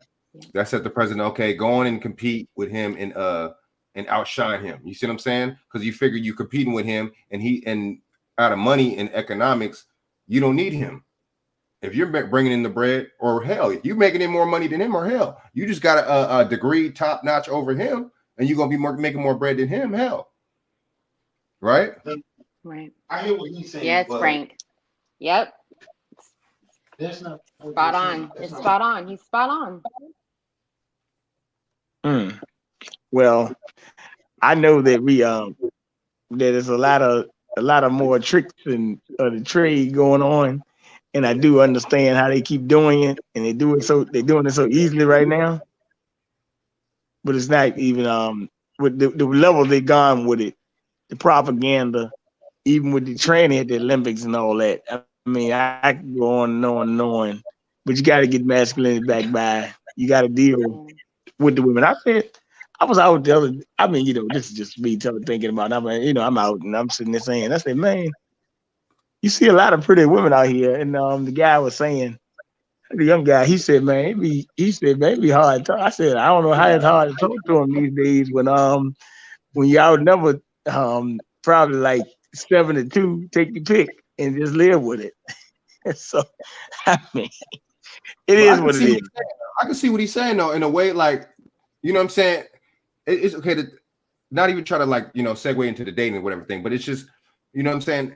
That set the president, okay, go on and compete with him and outshine him. You see what I'm saying? Because you figure you competing with him, and out of money and economics, you don't need him. If you're bringing in the bread, or hell, if you're making in more money than him, or hell, you just got a degree top notch over him, and you're gonna be making more bread than him, hell, right? Right. I hear what he's saying. Yes, Frank. Yep. That's not spot on. It's spot on. He's spot on. Well, I know that that there's a lot of more tricks and the trade going on, and I do understand how they keep doing it, and they're doing it so easily right now. But it's not even with the level they've gone with it, the propaganda, even with the training at the Olympics and all that. I mean, I can go on and on and on, but you got to get masculinity back by. You got to deal with the women. I was out the other. I mean, you know, this is just me thinking about. I'm out and I'm sitting there saying, I said, man, you see a lot of pretty women out here. And the guy was saying, the young guy, he said, man, it'd be hard to talk. I said, I don't know how it's hard to talk to him these days when you outnumber probably like 7-2, take your pick, and just live with it. So, I mean, it But is what it is. I can see what he's saying though, in a way, like, you know what I'm saying? It's okay to not even try to, like, you know, segue into the dating or whatever thing, but it's just, you know what I'm saying?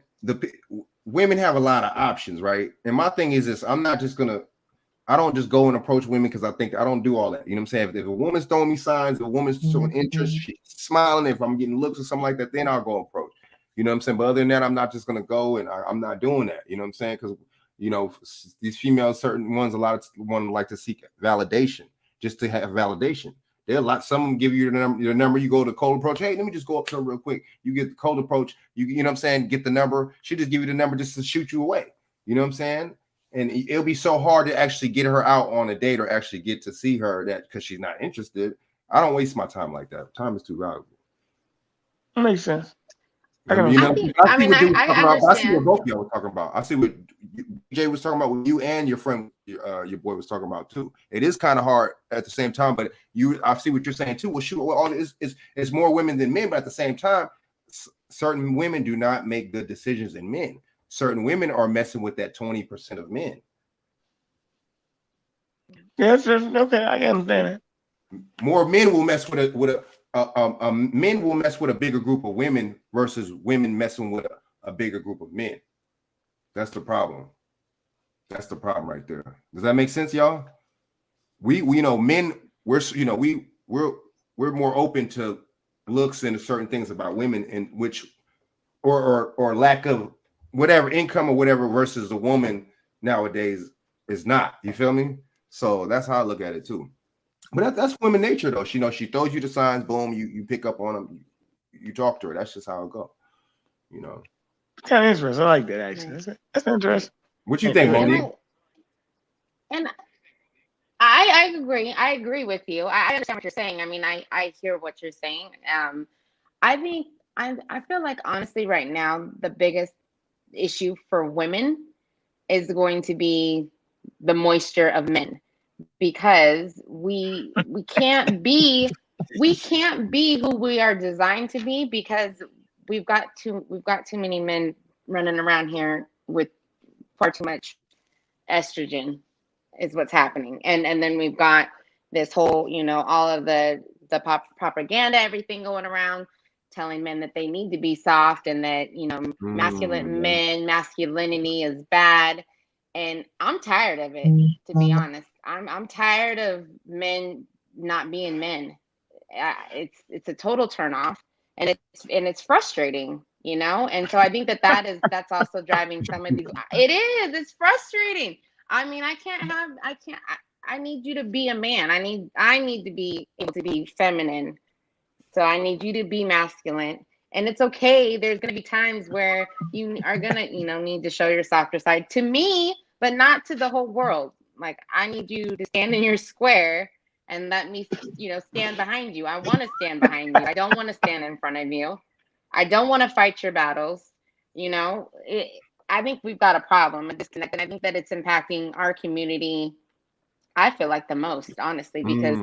Women have a lot of options, right? And my thing is this: I don't just go and approach women because I don't do all that. You know what I'm saying? If a woman's throwing me signs, if a woman's showing interest, she's smiling, if I'm getting looks or something like that, then I'll go approach. You know what I'm saying? But other than that, I'm not just gonna go, and I'm not doing that. You know what I'm saying? Because, you know, these females, certain ones, a lot of one like to seek validation, just to have validation. They're some of them give you the number, you go to cold approach. Hey, let me just go up to them real quick. You get the cold approach, you know what I'm saying? Get the number. She just give you the number just to shoot you away. You know what I'm saying? And it'll be so hard to actually get her out on a date or actually get to see her, that because she's not interested. I don't waste my time like that. Time is too valuable. That makes sense. I see what both of y'all were talking about. I see what Jay was talking about, what you and your friend, your boy was talking about too. It is kind of hard at the same time, but I see what you're saying too. Well, shoot, all is more women than men, but at the same time, certain women do not make good decisions than men. Certain women are messing with that 20% of men. Yes, okay, I understand that. More men will mess with men will mess with a bigger group of women versus women messing with a bigger group of men. That's the problem. That's the problem right there. Does that make sense, y'all? We you know, men, we're more open to looks and certain things about women, in which or lack of whatever income or whatever, versus a woman nowadays is not. You feel me? So that's how I look at it too. But that's women nature though. She throws you the signs, boom, you pick up on them, you talk to her. That's just how it goes. You know. Kind of interesting. I like that actually. That's interesting. What you think, Monique? And I agree. I agree with you. I understand what you're saying. I mean, I hear what you're saying. I think I feel like honestly right now the biggest issue for women is going to be the moisture of men, because we can't be who we are designed to be, because we've got too many men running around here with far too much estrogen is what's happening. And then we've got this whole, you know, all of the propaganda, everything going around telling men that they need to be soft, and that, you know, masculinity is bad. And I'm tired of it, to be honest. I'm tired of men not being men. It's a total turnoff, and it's frustrating, you know. And so I think that's also driving some of these. It's frustrating. I mean, I need you to be a man. I need to be able to be feminine. So I need you to be masculine. And it's okay. There's going to be times where you are going to, you know, need to show your softer side to me, but not to the whole world. Like, I need you to stand in your square and let me, you know, stand behind you. I want to stand behind you. I don't want to stand in front of you. I don't want to fight your battles. You know, I think we've got a problem, a disconnect. And I think that it's impacting our community, I feel like, the most, honestly, because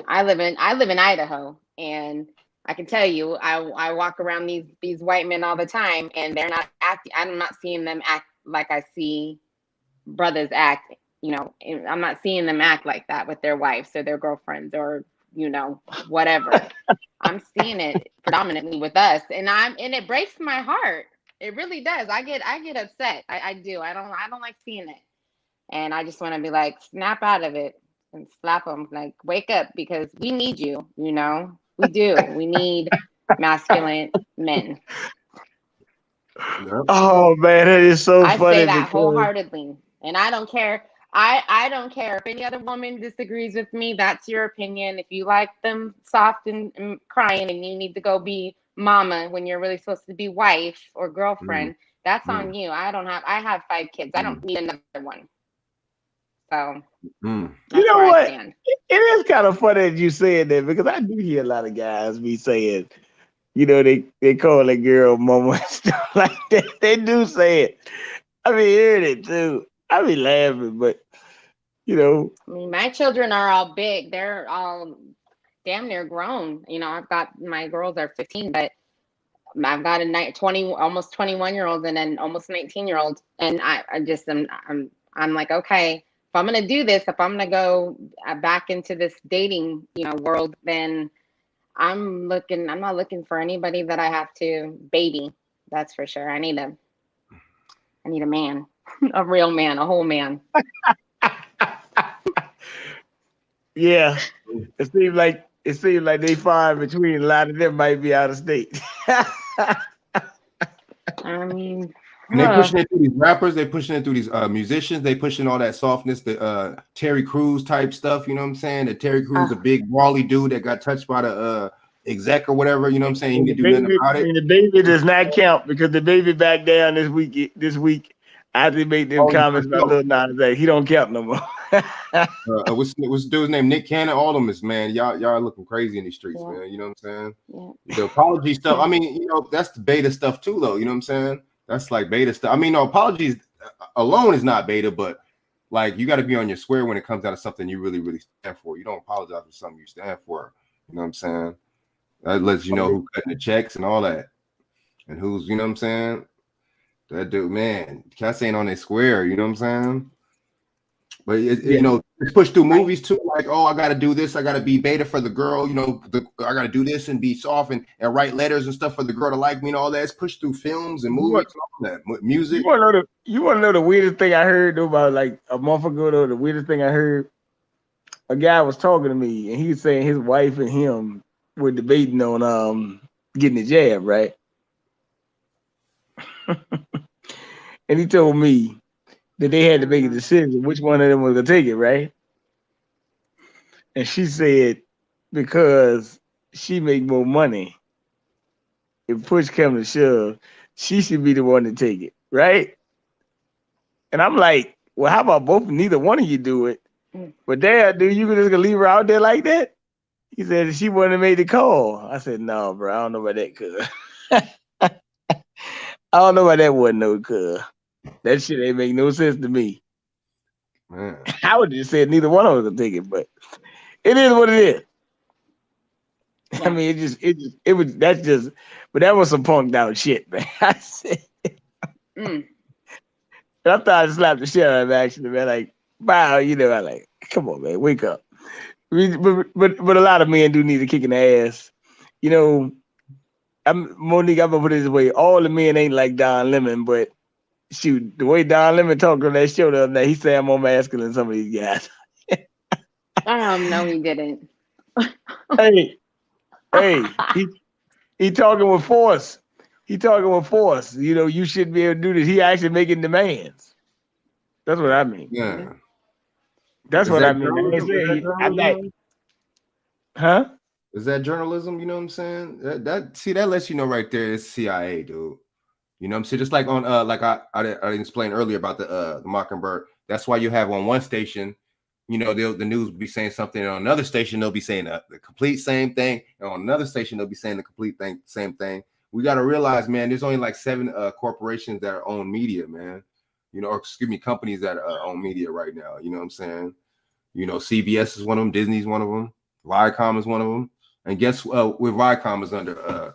I live in Idaho, and I can tell you, I walk around these white men all the time, and they're not acting. I'm not seeing them act like I see brothers act. You know, I'm not seeing them act like that with their wives or their girlfriends or, you know, whatever. I'm seeing it predominantly with us, and it breaks my heart. It really does. I get upset. I do. I don't like seeing it, and I just want to be like, snap out of it and slap them, like, wake up, because we need you. You know, we do. We need masculine men. Oh man, that is so funny. I say that wholeheartedly, and I don't care. I don't care if any other woman disagrees with me. That's your opinion. If you like them soft and crying, and you need to go be mama when you're really supposed to be wife or girlfriend, that's on you. I have 5 kids. I don't need another one. So you know what? It is kind of funny that you said that, because I do hear a lot of guys be saying, you know, they call a girl mama and stuff like that. They do say it. I mean, hearing it too. I be laughing, but you know, I mean, my children are all big. They're all damn near grown. You know, I've got, my girls are 15, but I've got a 20, almost 21-year-old, and then almost 19-year-old, and I'm like, okay, if I'm gonna do this, if I'm gonna go back into this dating, world, then I'm not looking for anybody that I have to baby. That's for sure. I need a man, a real man, a whole man. Yeah, it seems like they find between a lot of them might be out of state. I mean, and they pushing it through these rappers, they pushing it through these musicians, they pushing all that softness, the Terry Crews type stuff, you know what I'm saying? The Terry Crews, the big brawly dude that got touched by the exec or whatever, you know what I'm saying? He can do nothing about it. And the baby does not count because the baby back down this week after he made them comments about Lil Nas X. He don't count no more. What's dude's name? Nick Cannon, all of them is, man. Y'all are looking crazy in these streets, man. You know what I'm saying? Yeah. The apology stuff. I mean, that's the beta stuff too, though. You know what I'm saying? That's like beta stuff. I mean, no, apologies alone is not beta, but like you got to be on your square when it comes down to something you really, really stand for. You don't apologize for something you stand for. You know what I'm saying? That lets you know who's cutting the checks and all that, and who's, you know what I'm saying? That dude, man, Cass ain't on their square. You know what I'm saying? But it's pushed through movies too. Like, oh, I got to do this. I got to be beta for the girl. I got to do this and be soft and write letters and stuff for the girl to like me and all that. It's pushed through films and movies and all that. Music. You want to know the weirdest thing I heard though, about like a month ago though? The weirdest thing I heard, a guy was talking to me and he was saying his wife and him were debating on getting the jab, right? And he told me that they had to make a decision which one of them was gonna take it, right? And she said because she make more money, if push comes to shove, she should be the one to take it, right? And I'm like, well, how about both? Neither one of you do it. But Dad, dude, you just gonna leave her out there like that? He said she wouldn't have made the call. I said, no, bro, I don't know about that, cuz. I don't know about that one, no, cuz. That shit ain't make no sense to me. Man. I would just say neither one of us would take it, but it is what it is. Yeah. I mean, but that was some punked out shit, man. I said, I thought I slapped the shit out of him, actually, man. Like, wow, I like, come on, man, wake up. But a lot of men do need a kick in the ass. Monique, I'm gonna put it this way: all the men ain't like Don Lemon, but shoot, the way Don Lemon talked on that show the other night, he said I'm more masculine than some of these guys. No, he didn't. hey, he talking with force. He talking with force. You shouldn't be able to do this. He actually making demands. That's what I mean. Yeah. That's what I mean. I'm like, huh? Is that journalism? You know what I'm saying? That lets you know right there. It's CIA, dude. You know what I'm saying? Just like on like I didn't explain earlier about the Mockingbird. That's why you have on one station, the news will be saying something, and on another station they'll be saying the complete same thing, and on another station they'll be saying the complete same thing. We got to realize, man, there's only like 7 corporations that own media, man. Companies that own media right now. You know what I'm saying? CBS is one of them, Disney's one of them, Viacom is one of them, and guess what? With Viacom is under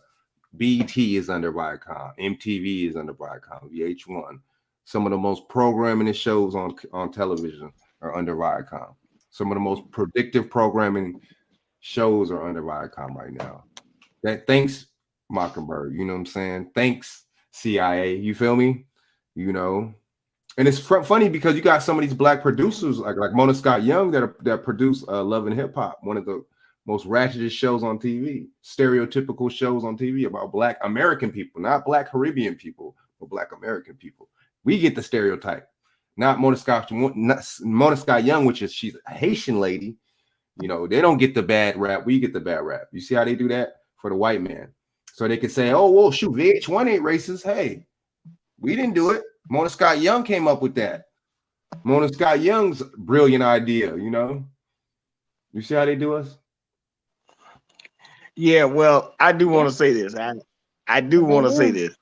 BET is under Viacom, MTV is under Viacom, VH1. Some of the most programming shows on television are under Viacom. Some of the most predictive programming shows are under Viacom right now. Thanks Mockingbird, you know what I'm saying? Thanks CIA, you feel me? And it's funny because you got some of these black producers like Mona Scott Young that produce Love and Hip Hop, one of the most ratchetest shows on TV, stereotypical shows on TV about Black American people, not Black Caribbean people, but Black American people. We get the stereotype, not Mona Scott Young, she's a Haitian lady. They don't get the bad rap. We get the bad rap. You see how they do that for the white man? So they can say, oh, well, shoot, VH1 ain't racist. Hey, we didn't do it. Mona Scott Young came up with that. Mona Scott Young's brilliant idea, You see how they do us? Yeah, well, I do want to say this. I do want to say this.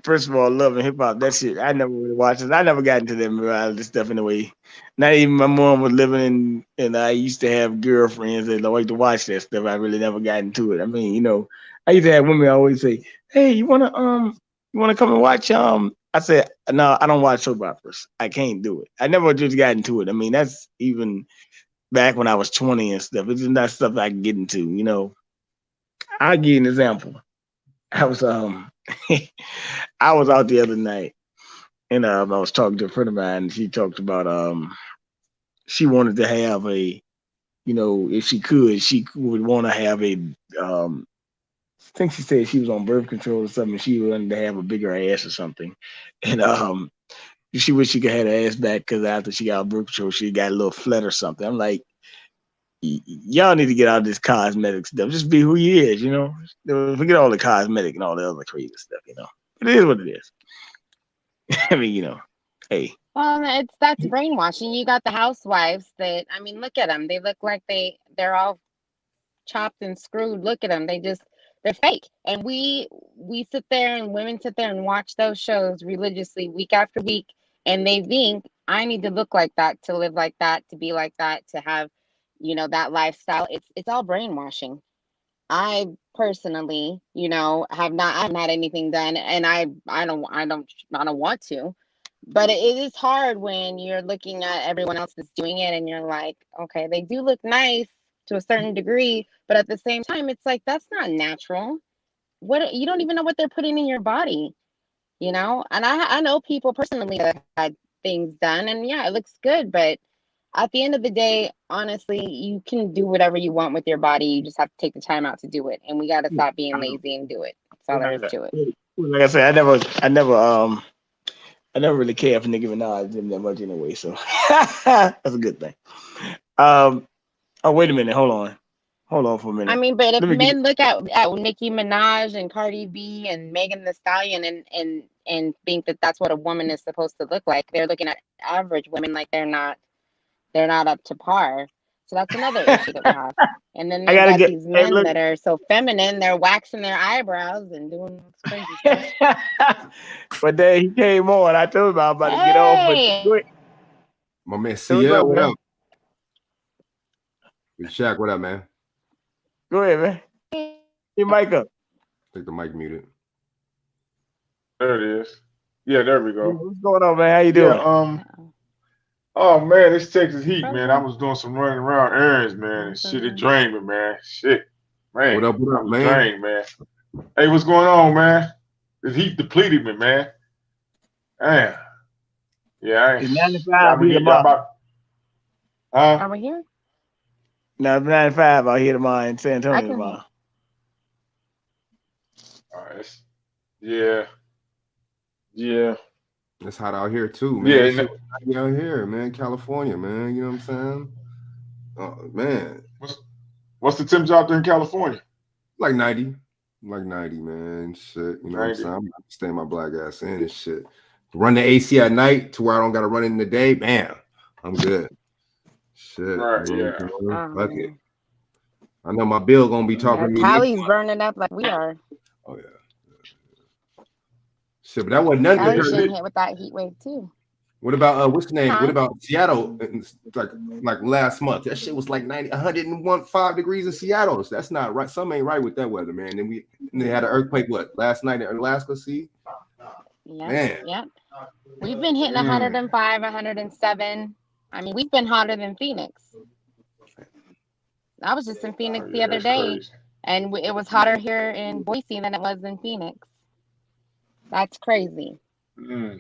First of all, Love and Hip Hop, that shit, I never really watched it. I never got into this stuff in a way. Not even my mom was living and I used to have girlfriends that like to watch that stuff. I really never got into it. I mean, I used to have women always say, "Hey, you wanna come and watch?" I said, "No, I don't watch soap operas. I can't do it. I never just got into it. I mean, that's even back when I was 20 and stuff. It's just not stuff I can get into. You know, I'll give you an example. I was I was out the other night, and I was talking to a friend of mine, and she talked about she wanted to have a, you know, if she could, she would want to have a I think she said she was on birth control or something. She wanted to have a bigger ass or something, and she wished she could have her ass back because after she got birth control, she got a little flat or something. I'm like, y'all need to get out of this cosmetic stuff. Just be who you is, you know. Forget all the cosmetic and all the other crazy stuff, you know. It is what it is. I mean, you know, hey. Well, that's brainwashing. You got the housewives that, I mean, look at them. They look like they're all chopped and screwed. Look at them. They're fake. And we sit there and women sit there and watch those shows religiously week after week, and they think I need to look like that, to live like that, to be like that, to have, you know, that lifestyle. It's all brainwashing. I personally, you know, I haven't had anything done, and I don't want to. But it is hard when you're looking at everyone else that's doing it, and you're like, okay, they do look nice to a certain degree, but at the same time, it's like that's not natural. What, you don't even know what they're putting in your body, you know? And I know people personally that have had things done, and yeah, it looks good, but at the end of the day, honestly, you can do whatever you want with your body. You just have to take the time out to do it. And we got to stop being lazy and do it. That's all there is to it. Like I said, I never really cared for Nicki Minaj that much anyway, so that's a good thing. Oh, wait a minute, hold on for a minute. I mean, but if Let me get. men look at Nicki Minaj and Cardi B and Megan Thee Stallion and think that that's what a woman is supposed to look like, they're looking at average women like they're not up to par. So that's another issue that we have. And then I you gotta got get. these Hey, men look. that are so feminine, they're waxing their eyebrows and doing crazy stuff. But then he came on. I told him I was about to get off, but Hey, go ahead. My man Hey, what's CL, up, what man? up? Big Shaq, what up, man? Go ahead, man. Your mic up. I think the mic muted. There it is. Yeah, there we go. What's going on, man? How you Yeah, doing? oh man, it's Texas heat, man. I frozen. was doing some running around errands, man, and shit, it drained me, man. Shit, man, What I up, was man? drained, man. Hey, what's going on, man? The heat depleted me, man. Damn. Yeah, It's y'all 95 been here getting y'all tomorrow. about, huh? Are we here? No, it's 95 out here tomorrow in San I Antonio can hear. tomorrow. All right. Yeah, yeah, It's hot out here too, yeah. man. Shit was out here, man. California, man. You know what I'm saying? Oh man. What's the temperature out there in California? Like 90. Like 90, man. Shit. You know what I'm 90. saying? I'm not staying my black ass in and shit. Run the AC at night to where I don't gotta run it in the day. Bam. I'm good. Shit. Right, You know yeah. what I'm saying? Fuck it. I know my bill gonna be talking Yeah, to me next Cali's month. burning up like we are. Oh yeah. Shit, but that wasn't nothing Cali's compared getting to. hit with that heat wave too. What about what's the name? What Huh? about Seattle? It's like last month, that shit was like 90, 101.5 degrees in Seattle. So that's not right. Something ain't right with that weather, man. And they had an earthquake. What last night in Alaska? See, Yep, man. yep. We've been hitting 105, 107. I mean, we've been hotter than Phoenix. I was just in Phoenix the Yeah, other that's day, crazy. and it was hotter here in Boise than it was in Phoenix. That's crazy. Mm.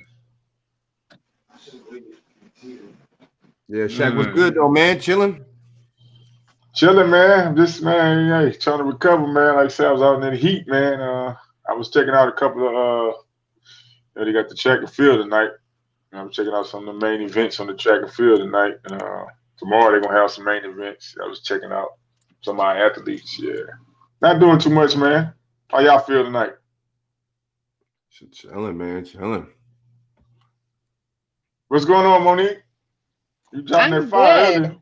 Yeah, Shaq was good though, man. Chilling. Chilling, man. Just man, hey, trying to recover, man. Like I said, I was out in the heat, man. I was checking out a couple of they got the track and field tonight. And I'm checking out some of the main events on the track and field tonight. And tomorrow they're gonna have some main events. I was checking out some of my athletes. Yeah, not doing too much, man. How y'all feel tonight? Chilling, man. Chilling. What's going on, Monique? You dropping that I'm fire good. earlier.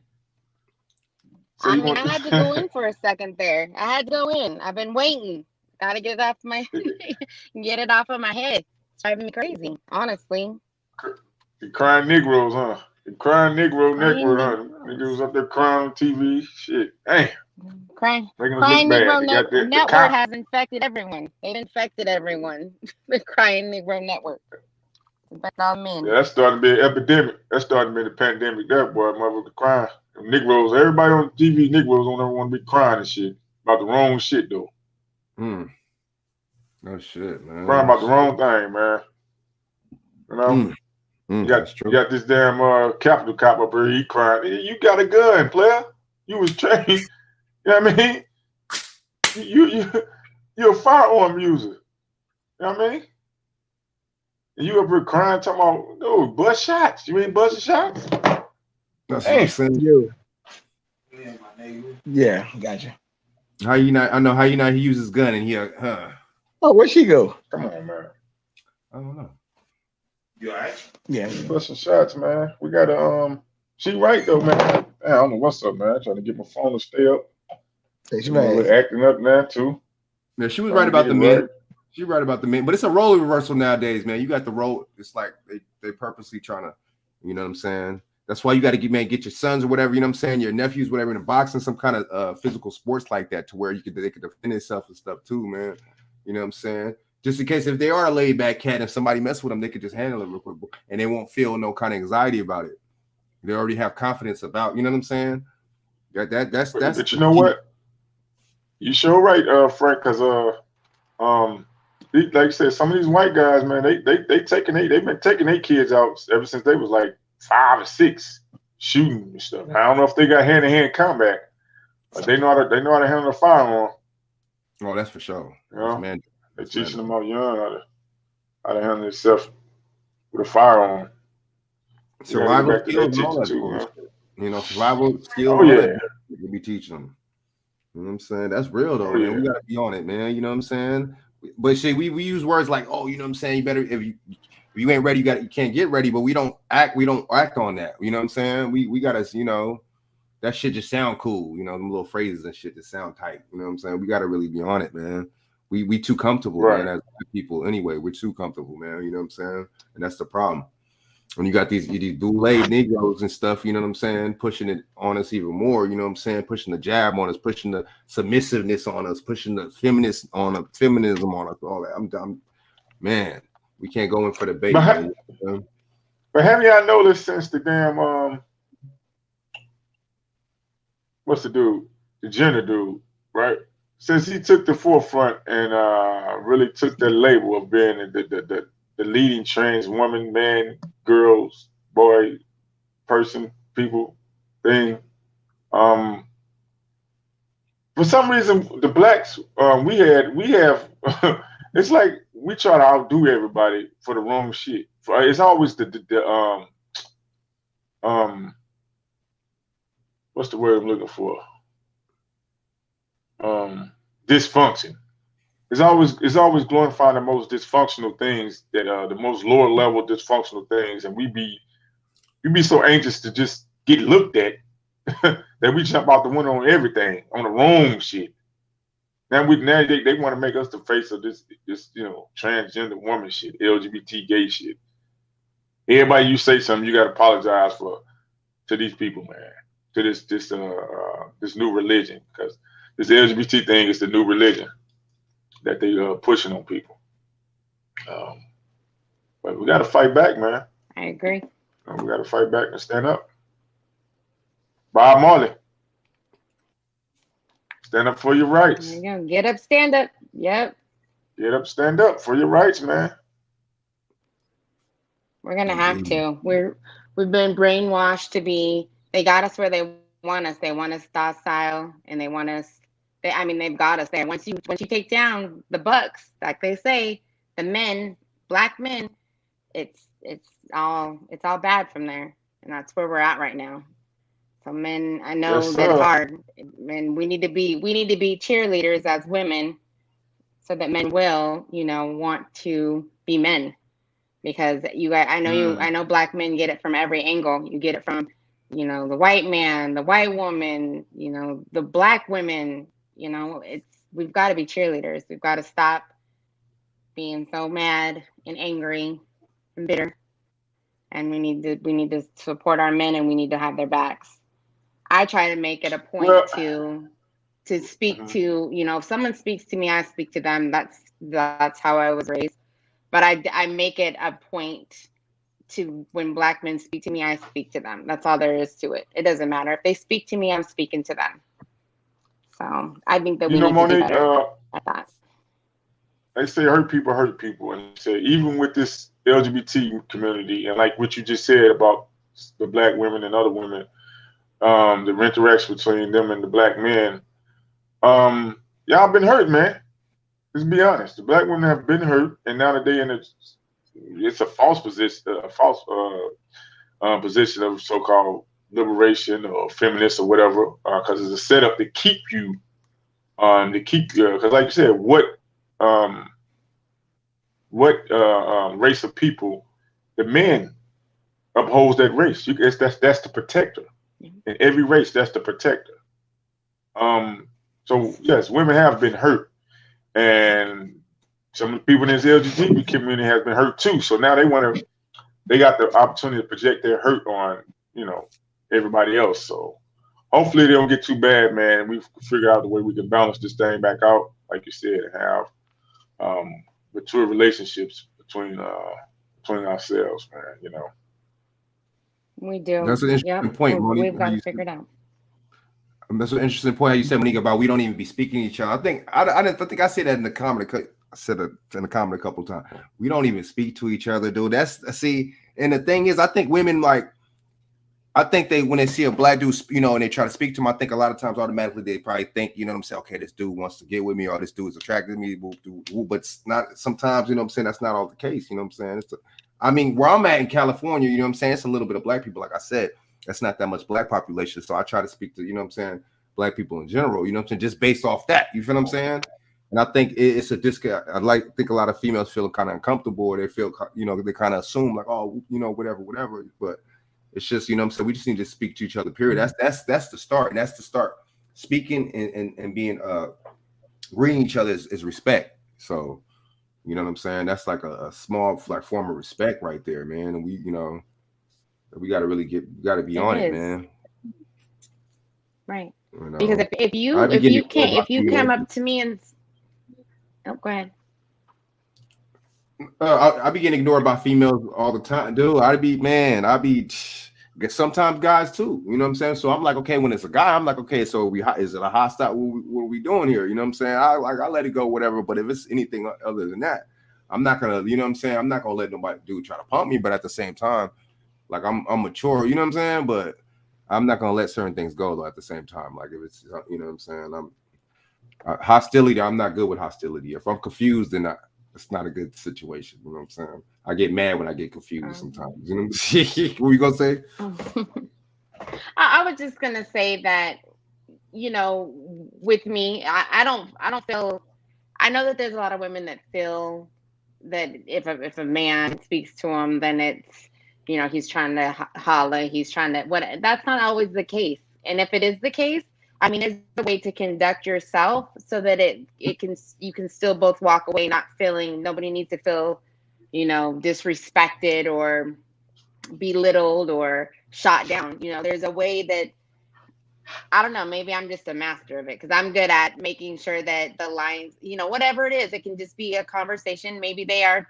So I you mean, want? I had to go in for a second there. I had to go in. I've been waiting. Got to get it off my get it off of my head. It's driving me crazy, honestly. The crying Negroes, huh? The crying Negro network, huh? Nigga was up there crying on TV. Shit, damn. Crying Making us look bad. They got the Network cop. has infected everyone. They've infected everyone. The Crying Negro Network. Infect all men. Yeah, that's starting to be an epidemic. That's starting to be the pandemic. That boy, motherfucker crying. Them Negroes, everybody on TV, Negroes don't ever want to be crying and shit about the wrong shit though. Oh shit, man. Crying about the wrong thing, man. You know. That's true. You got this damn Capitol cop up here. He crying. You got a gun, player. You was trained. You know what I mean? You're a firearm user. You know what I mean? And you up here crying, talking about, no, bust shots. You ain't busting shots? That's what I'm saying. Yeah, my neighbor. Yeah, gotcha. How you not? I know how you not. He uses gun and he, Oh, where'd she go? Come on, man. I don't know. You all right? Yeah. Busting shots, man. We got to, she right, though, man. I don't know what's up, man. I'm trying to get my phone to stay up. She's acting up now, too. Yeah, she was right about the men. She's right about the men, but it's a role reversal nowadays, man. You got the role. It's like they purposely trying to, you know what I'm saying? That's why you got to get your sons or whatever, you know what I'm saying, your nephews, whatever, in a boxing, some kind of physical sports like that, to where they could defend themselves and stuff too, man. You know what I'm saying? Just in case if they are a laid back cat and somebody mess with them, they could just handle it real quick, and they won't feel no kind of anxiety about it. They already have confidence about, you know what I'm saying? That's. But you know what? You sure right, Frank, because like I said, some of these white guys, man, they've been taking their kids out ever since they was like 5 or 6, shooting and stuff. I don't know if they got hand-to-hand combat, but they know how to handle a firearm. Oh, that's for sure. You know? They're teaching them out young how to handle themselves with a firearm. Survival skills, you know, survival skills. Oh yeah, you be teaching them. You know what I'm saying? That's real though, man. We gotta be on it, man. You know what I'm saying? But shit, we use words like, oh, you know what I'm saying? You better, if you ain't ready, you can't get ready, but we don't act on that. You know what I'm saying? We gotta, you know, that shit just sound cool, you know, them little phrases and shit that sound tight. You know what I'm saying? We gotta really be on it, man. We too comfortable, man, as people anyway. We're too comfortable, man. You know what I'm saying? And that's the problem. When you got these bootleg Negroes and stuff, you know what I'm saying, pushing it on us even more, you know what I'm saying, pushing the jab on us, pushing the submissiveness on us, pushing the feminism on us, all that. Man, we can't go in for the bait. But have y'all noticed since the damn what's the dude, the gender dude, right? Since he took the forefront and really took the label of being the leading trans woman, man, girls, boy, person, people, thing. For some reason, the blacks, we have. It's like we try to outdo everybody for the wrong shit. It's always the what's the word I'm looking for? Dysfunction. It's always glorifying the most dysfunctional things, that the most lower level dysfunctional things, and we be so anxious to just get looked at that we jump out the window on everything, on the wrong shit. Now they want to make us the face of this you know, transgender woman shit, LGBT gay shit. Everybody you say something, you got to apologize to these people, man, to this new religion, because this LGBT thing is the new religion that they pushing on people. But we got to fight back, man. I agree. We got to fight back and stand up. Bob Marley, stand up for your rights. There you go. Get up, stand up. Yep. Get up, stand up for your rights, man. We're gonna have to. We've been brainwashed to be. They got us where they want us. They want us docile, and they want us. They've got us there. Once you take down the bucks, like they say, the men, black men, it's all bad from there, and that's where we're at right now. So men, I know that's hard, and we need to be cheerleaders as women, so that men will, you know, want to be men, because I know black men get it from every angle. You get it from, you know, the white man, the white woman, you know, the black women. You know, we've got to be cheerleaders. We've got to stop being so mad and angry and bitter, and we need to support our men, and we need to have their backs. I try to make it a point Well, to speak to, if someone speaks to me, I speak to them. That's how I was raised. But I make it a point to, when Black men speak to me, I speak to them. That's all there is to it. It doesn't matter. If they speak to me, I'm speaking to them. So I think that we need to do Monique, better at that. they say hurt people, and they say even with this LGBT community, and like what you just said about the Black women and other women, the interaction between them and the Black men, y'all been hurt, man. Let's be honest. The Black women have been hurt, and now that they're in it's a false position, position of so-called liberation or feminist or whatever, because it's a setup to keep you, because like you said, what race of people, the men upholds that race. That's the protector. In every race, that's the protector. So yes, women have been hurt, and some of the people in this LGBT community has been hurt too. So now they got the opportunity to project their hurt on, everybody else. So hopefully they don't get too bad, man. We figure out the way we can balance this thing back out, like you said, and have mature relationships between ourselves, man. We do. That's an interesting point, Monique. We've got to figure it out. That's an interesting point. How you said, Monique, about we don't even be speaking to each other. I think I said that in the comment. I said it in the comment a couple of times. We don't even speak to each other, dude. And the thing is, I think women I think when they see a Black dude, and they try to speak to him, I think a lot of times automatically they probably think, okay, this dude wants to get with me, or this dude is attracted to me, but it's not. Sometimes, that's not all the case. Where I'm at in California, it's a little bit of Black people, like I said. That's not that much Black population, so I try to speak to, Black people in general, just based off that. You feel what I'm saying? And I think it's a discount. I think a lot of females feel kind of uncomfortable, or they feel, they kind of assume like, oh, whatever. But it's just, we just need to speak to each other. Period. That's the start, and that's to start speaking and being greeting each other is respect. So, you know what I'm saying? That's like a small form of respect right there, man. And we got to really be on it, man. Right. Because if you come up to me and go ahead. I be getting ignored by females all the time, dude. Sometimes guys too. You know what I'm saying? So I'm like, okay, when it's a guy, I'm like, okay, so is it a hostile? What are we doing here? You know what I'm saying? I let it go, whatever. But if it's anything other than that, I'm not gonna. You know what I'm saying? I'm not gonna let nobody try to pump me. But at the same time, like I'm mature. You know what I'm saying? But I'm not gonna let certain things go though. At the same time, like if it's, you know what I'm saying? Hostility. I'm not good with hostility. If I'm confused, then it's not a good situation. You know what I'm saying? I get mad when I get confused sometimes. You know what you gonna say? I was just gonna say that, with me, I don't feel. I know that there's a lot of women that feel that if a man speaks to them, then it's, he's trying to holla, he's trying to what. That's not always the case. And if it is the case, there's a way to conduct yourself so that you can still both walk away not feeling. Nobody needs to feel, disrespected or belittled or shot down. There's a way that, I don't know, maybe I'm just a master of it because I'm good at making sure that the lines, whatever it is, it can just be a conversation. Maybe they are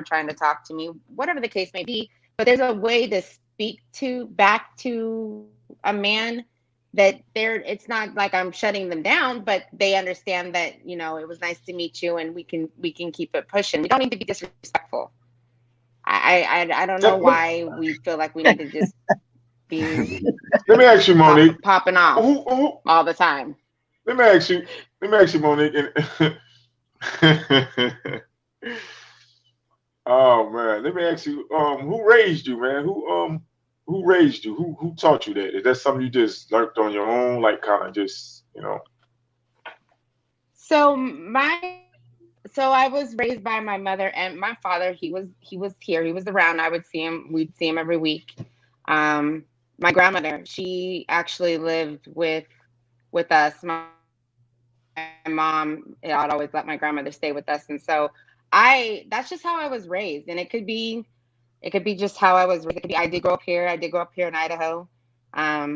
trying to talk to me, whatever the case may be. But there's a way to speak back to a man that it's not like I'm shutting them down, but they understand that, it was nice to meet you and we can keep it pushing. We don't need to be disrespectful. I don't know why we feel like we need to just be. Let me ask you, Monique. Popping off all the time. Let me ask you, Monique. Oh man, let me ask you. Who raised you, man? Who raised you? Who taught you that? Is that something you just learned on your own, like kind of just, So I was raised by my mother and my father. He was here. He was around. We'd see him every week. My grandmother, she actually lived with us. My mom, I'd always let my grandmother stay with us. And so that's just how I was raised. And it could be It could be just how I was raised. It could be I did grow up here. I did grow up here in Idaho. I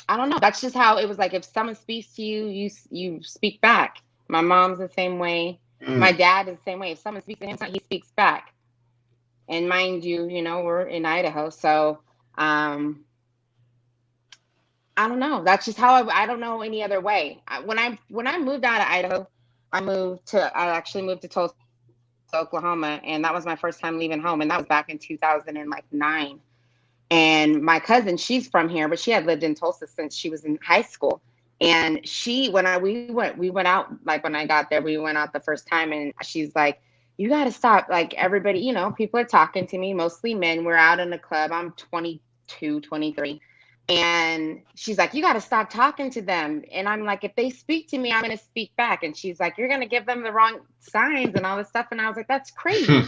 don't know. That's just how it was. Like if someone speaks to you, you speak back. My mom's the same way. My dad is the same way. If someone speaks to him, he speaks back. And mind you, we're in Idaho, so I don't know. That's just how I don't know any other way. When I moved out of Idaho, I actually moved to Tulsa, Oklahoma, and that was my first time leaving home, and that was back in 2009. And my cousin, she's from here, but she had lived in Tulsa since she was in high school. And we went out, like when I got there, we went out the first time, and she's like, you got to stop. Like everybody, people are talking to me, mostly men. We're out in a club. I'm 22, 23. And she's like, you got to stop talking to them. And I'm like, if they speak to me, I'm going to speak back. And she's like, you're going to give them the wrong signs and all this stuff. And I was like, that's crazy.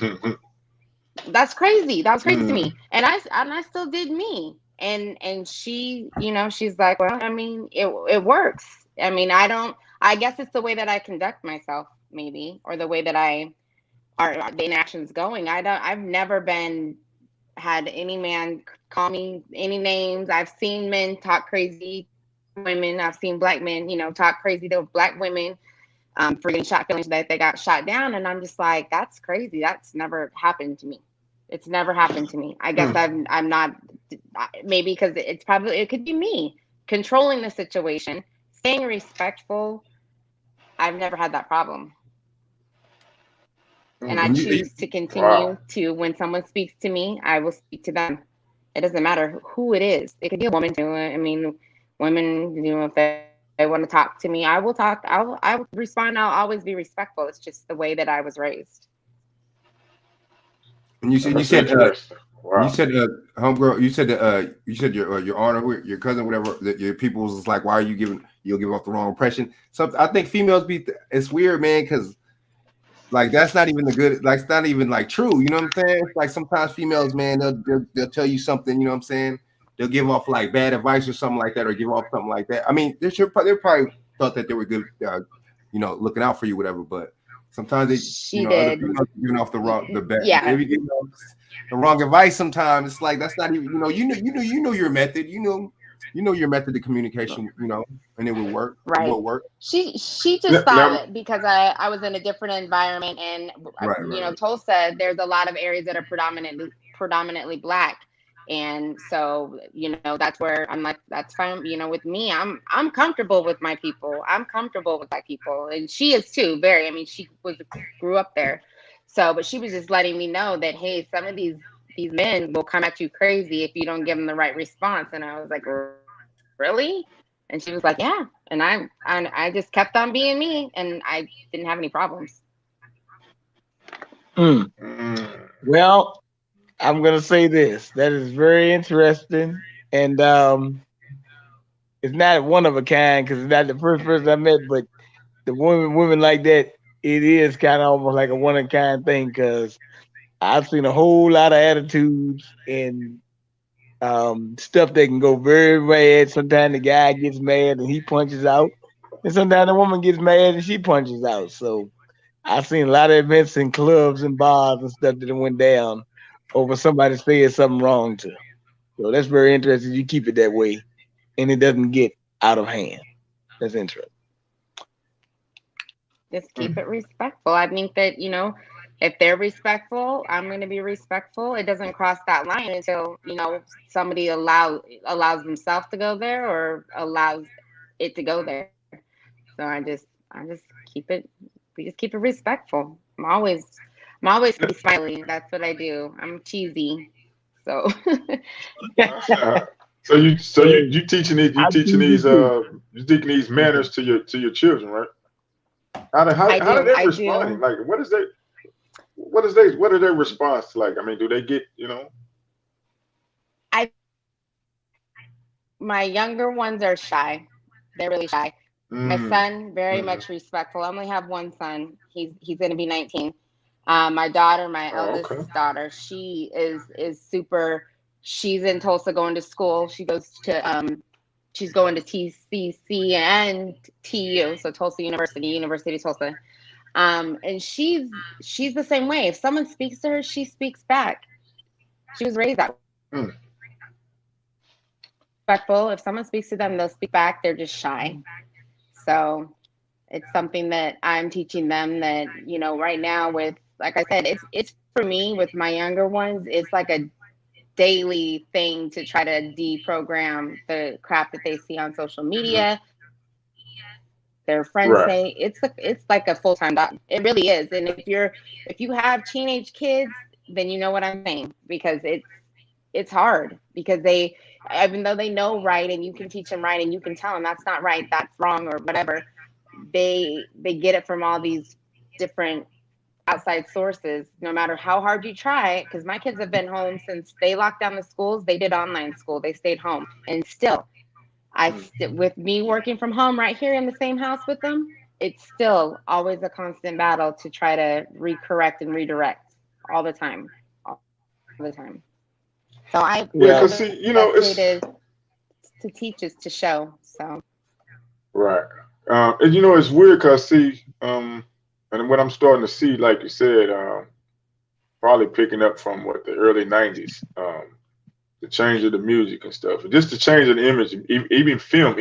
That's crazy. That was crazy to me. And I still did me. And she, she's like, well, I mean, it works. I mean, I guess it's the way that I conduct myself, maybe, or the way that the interaction's going. I've never had any man call me any names. I've seen men talk crazy to women. I've seen black men, talk crazy to black women for getting shot, feeling that they got shot down. And I'm just like, that's crazy. That's never happened to me. It's never happened to me. I guess I'm not, maybe because it could be me controlling the situation, staying respectful. I've never had that problem. And I choose to continue to, when someone speaks to me, I will speak to them. It doesn't matter who it is. It could be a woman too. I mean, women, if they want to talk to me, I will talk. I will respond. I'll always be respectful. It's just the way that I was raised. And you said homegirl, you said your honor, your cousin, whatever, that your people was like, why are you'll give off the wrong impression. So I think females it's weird, man, because like that's not even it's not even like true, you know what I'm saying? It's like sometimes females, man, they'll tell you something, you know what I'm saying? They'll give off like bad advice or something like that, or give off something like that. I mean, they probably thought that they were good, looking out for you, whatever, but sometimes other females giving off the wrong advice. Sometimes it's like that's not even you know your method. You know your method of communication. And it would work. Right. It will work. She just thought it because I was in a different environment, and Tulsa, there's a lot of areas that are predominantly black. And so, that's where I'm like, that's fine. With me, I'm comfortable with my people. I'm comfortable with black people. And she is too, very. I mean, she grew up there. So, but she was just letting me know that, hey, some of these men will come at you crazy if you don't give them the right response. And I was like, really? And she was like, yeah. And I just kept on being me, and I didn't have any problems. Well, I'm gonna say this. That is very interesting, and it's not one of a kind because it's not the first person I met. But the women like that, it is kind of almost like a one of a kind thing because I've seen a whole lot of attitudes and stuff that can go very bad. Sometimes the guy gets mad and he punches out, and sometimes the woman gets mad and she punches out. So I've seen a lot of events in clubs and bars and stuff that went down over somebody saying something wrong to. So that's very interesting. You keep it that way, and it doesn't get out of hand. That's interesting. Just keep it respectful. I think that, if they're respectful, I'm going to be respectful. It doesn't cross that line until, somebody allows themselves to go there or allows it to go there. So I just we just keep it respectful. I'm always pretty smiley. That's what I do. I'm cheesy. So so you teaching these manners to your children, right? How do they respond? Like what are their response like? I mean, do they get, my younger ones are shy. They're really shy. My son, very much respectful. I only have one son. He's going to be 19. My daughter, my eldest daughter, she is super. She's in Tulsa going to school. She goes to she's going to TCC and TU, so Tulsa University of Tulsa. And she's the same way. If someone speaks to her, she speaks back. She was raised that way. Respectful. If someone speaks to them, they'll speak back. They're just shy. So it's something that I'm teaching them that, you know, right now with, like I said, it's for me with my younger ones, it's like a daily thing to try to deprogram the crap that they see on social media. Their friends say it's like a full-time job. It really is. And if you have teenage kids, then you know what I'm saying, because it's hard, because they, even though they know right and you can teach them right and you can tell them that's not right, that's wrong or whatever, they get it from all these different outside sources, no matter how hard you try. Because my kids have been home since they locked down the schools. They did online school. They stayed home. And still, with me working from home right here in the same house with them, it's still always a constant battle to try to recorrect and redirect all the time. So because see, you know, it's to teach is to show. So and you know, it's weird because see, and what I'm starting to see, like you said, probably picking up from what the early '90s, the change of the music and stuff, and just the change of the image, even film,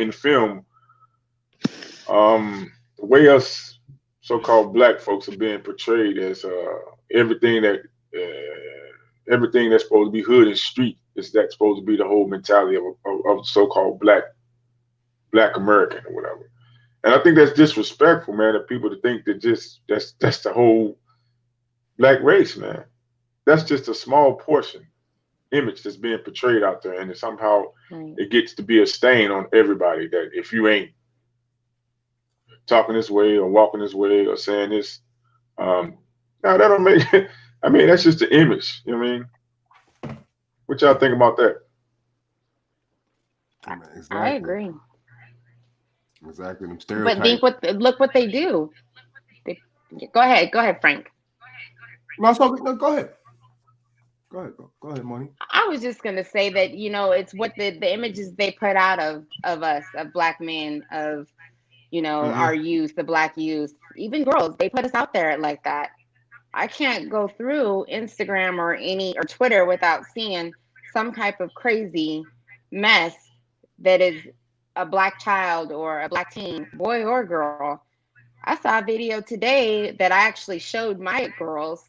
the way us so-called black folks are being portrayed as everything that's supposed to be hood and street is that's supposed to be the whole mentality of so-called black American or whatever. And I think that's disrespectful, man, to people to think that that's the whole black race, man. That's just a small portion image that's being portrayed out there, and somehow it gets to be a stain on everybody that if you ain't talking this way or walking this way or saying this, no, that don't make it. I mean, that's just the image. You know what I mean? What y'all think about that? Exactly. I agree. Exactly. Them stereotypes. But look what they do. Go ahead, Frank. No, go ahead. Go ahead, Moni. I was just gonna say that, you know, it's what the images they put out of us, of black men, of, you know, our youth, the black youth, even girls. They put us out there like that. I can't go through Instagram or Twitter without seeing some type of crazy mess that is a black child or a black teen, boy or girl. I saw a video today that I actually showed my girls,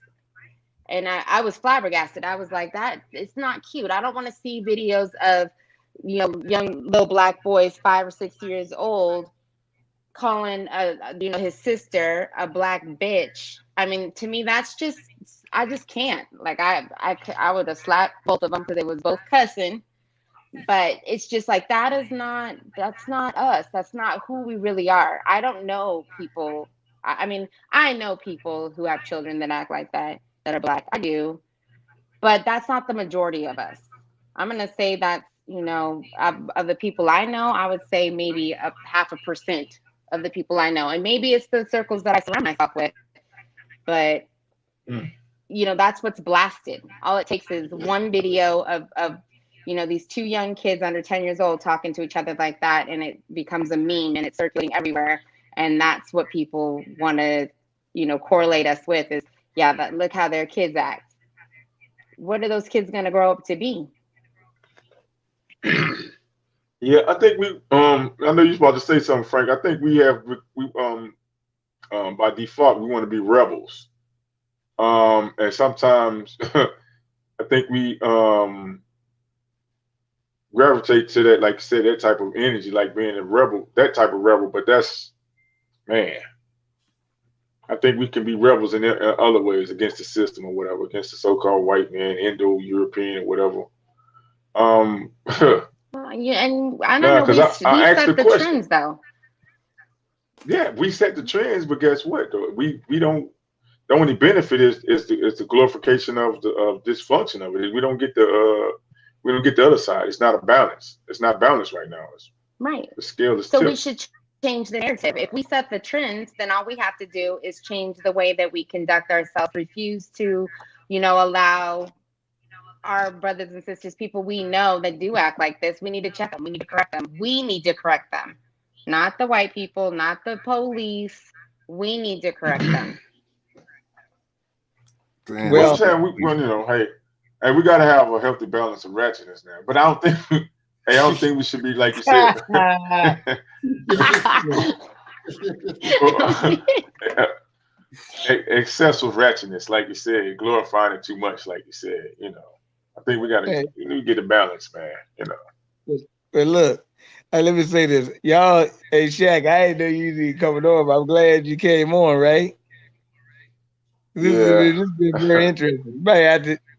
and I was flabbergasted. I was like, that it's not cute. I don't want to see videos of, you know, young little black boys 5 or 6 years old calling you know, his sister a black bitch. I mean, to me, that's just, I just can't. Like, I would have slapped both of them because they was both cussing. But it's just like, that's not us. That's not who we really are. I don't know people. I mean, I know people who have children that act like that are black. I do. But that's not the majority of us. I'm going to say that, you know, of the people I know, I would say maybe 0.5% of the people I know. And maybe it's the circles that I surround myself with. But, you know, that's what's blasted. All it takes is one video of you know, these two young kids under 10 years old talking to each other like that, and it becomes a meme and it's circulating everywhere. And that's what people want to, you know, correlate us with is, yeah, but look how their kids act. What are those kids going to grow up to be? Yeah, I think I know you're about to say something, Frank. I think we by default, we want to be rebels. And sometimes I think we gravitate to that, like you said, that type of energy, like being a rebel, that type of rebel. But that's, man, I think we can be rebels in other ways against the system or whatever, against the so-called white man, Indo-European or whatever. Yeah, and I don't know, we set the trends, though. Yeah, we set the trends, but guess what? Though? We don't. The only benefit is the glorification of the dysfunction of it. We don't get the other side. It's not a balance. It's not balanced right now. Right. The scale is so tipped. We should change the narrative. If we set the trends, then all we have to do is change the way that we conduct ourselves. Refuse to, you know, allow our brothers and sisters, people we know that do act like this. We need to check them. We need to correct them. We need to correct them. Not the white people, not the police. We need to correct them. Well, you know, hey, Hey, we gotta have a healthy balance of ratchetness now. But I don't think I don't think we should be like you said. Excessive ratchetness, like you said, glorifying it too much, like you said. I think we need to get a balance, man. But look, let me say this, y'all. Hey, Shaq, I ain't know you usually coming on, but I'm glad you came on. Right? This has been very interesting.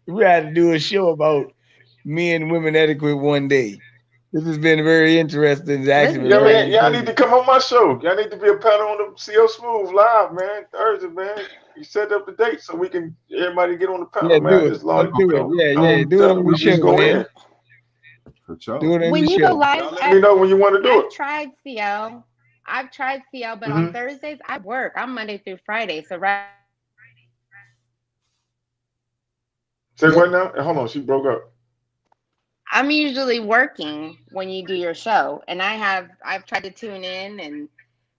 We had to do a show about men and women etiquette one day. This has been very interesting. Y'all need to come on my show. Y'all need to be a panel on the CL Smooth Live, man. Thursday, man. You set up the date so we can everybody get on the panel, yeah, man. do it. Do it on the show, man. Do it on when the you show. go live, Let me know when you want to do it. I've tried CL, but on Thursdays I work. I'm Monday through Friday, so Say what now? Hold on, she broke up. I'm usually working when you do your show, and I've tried to tune in, and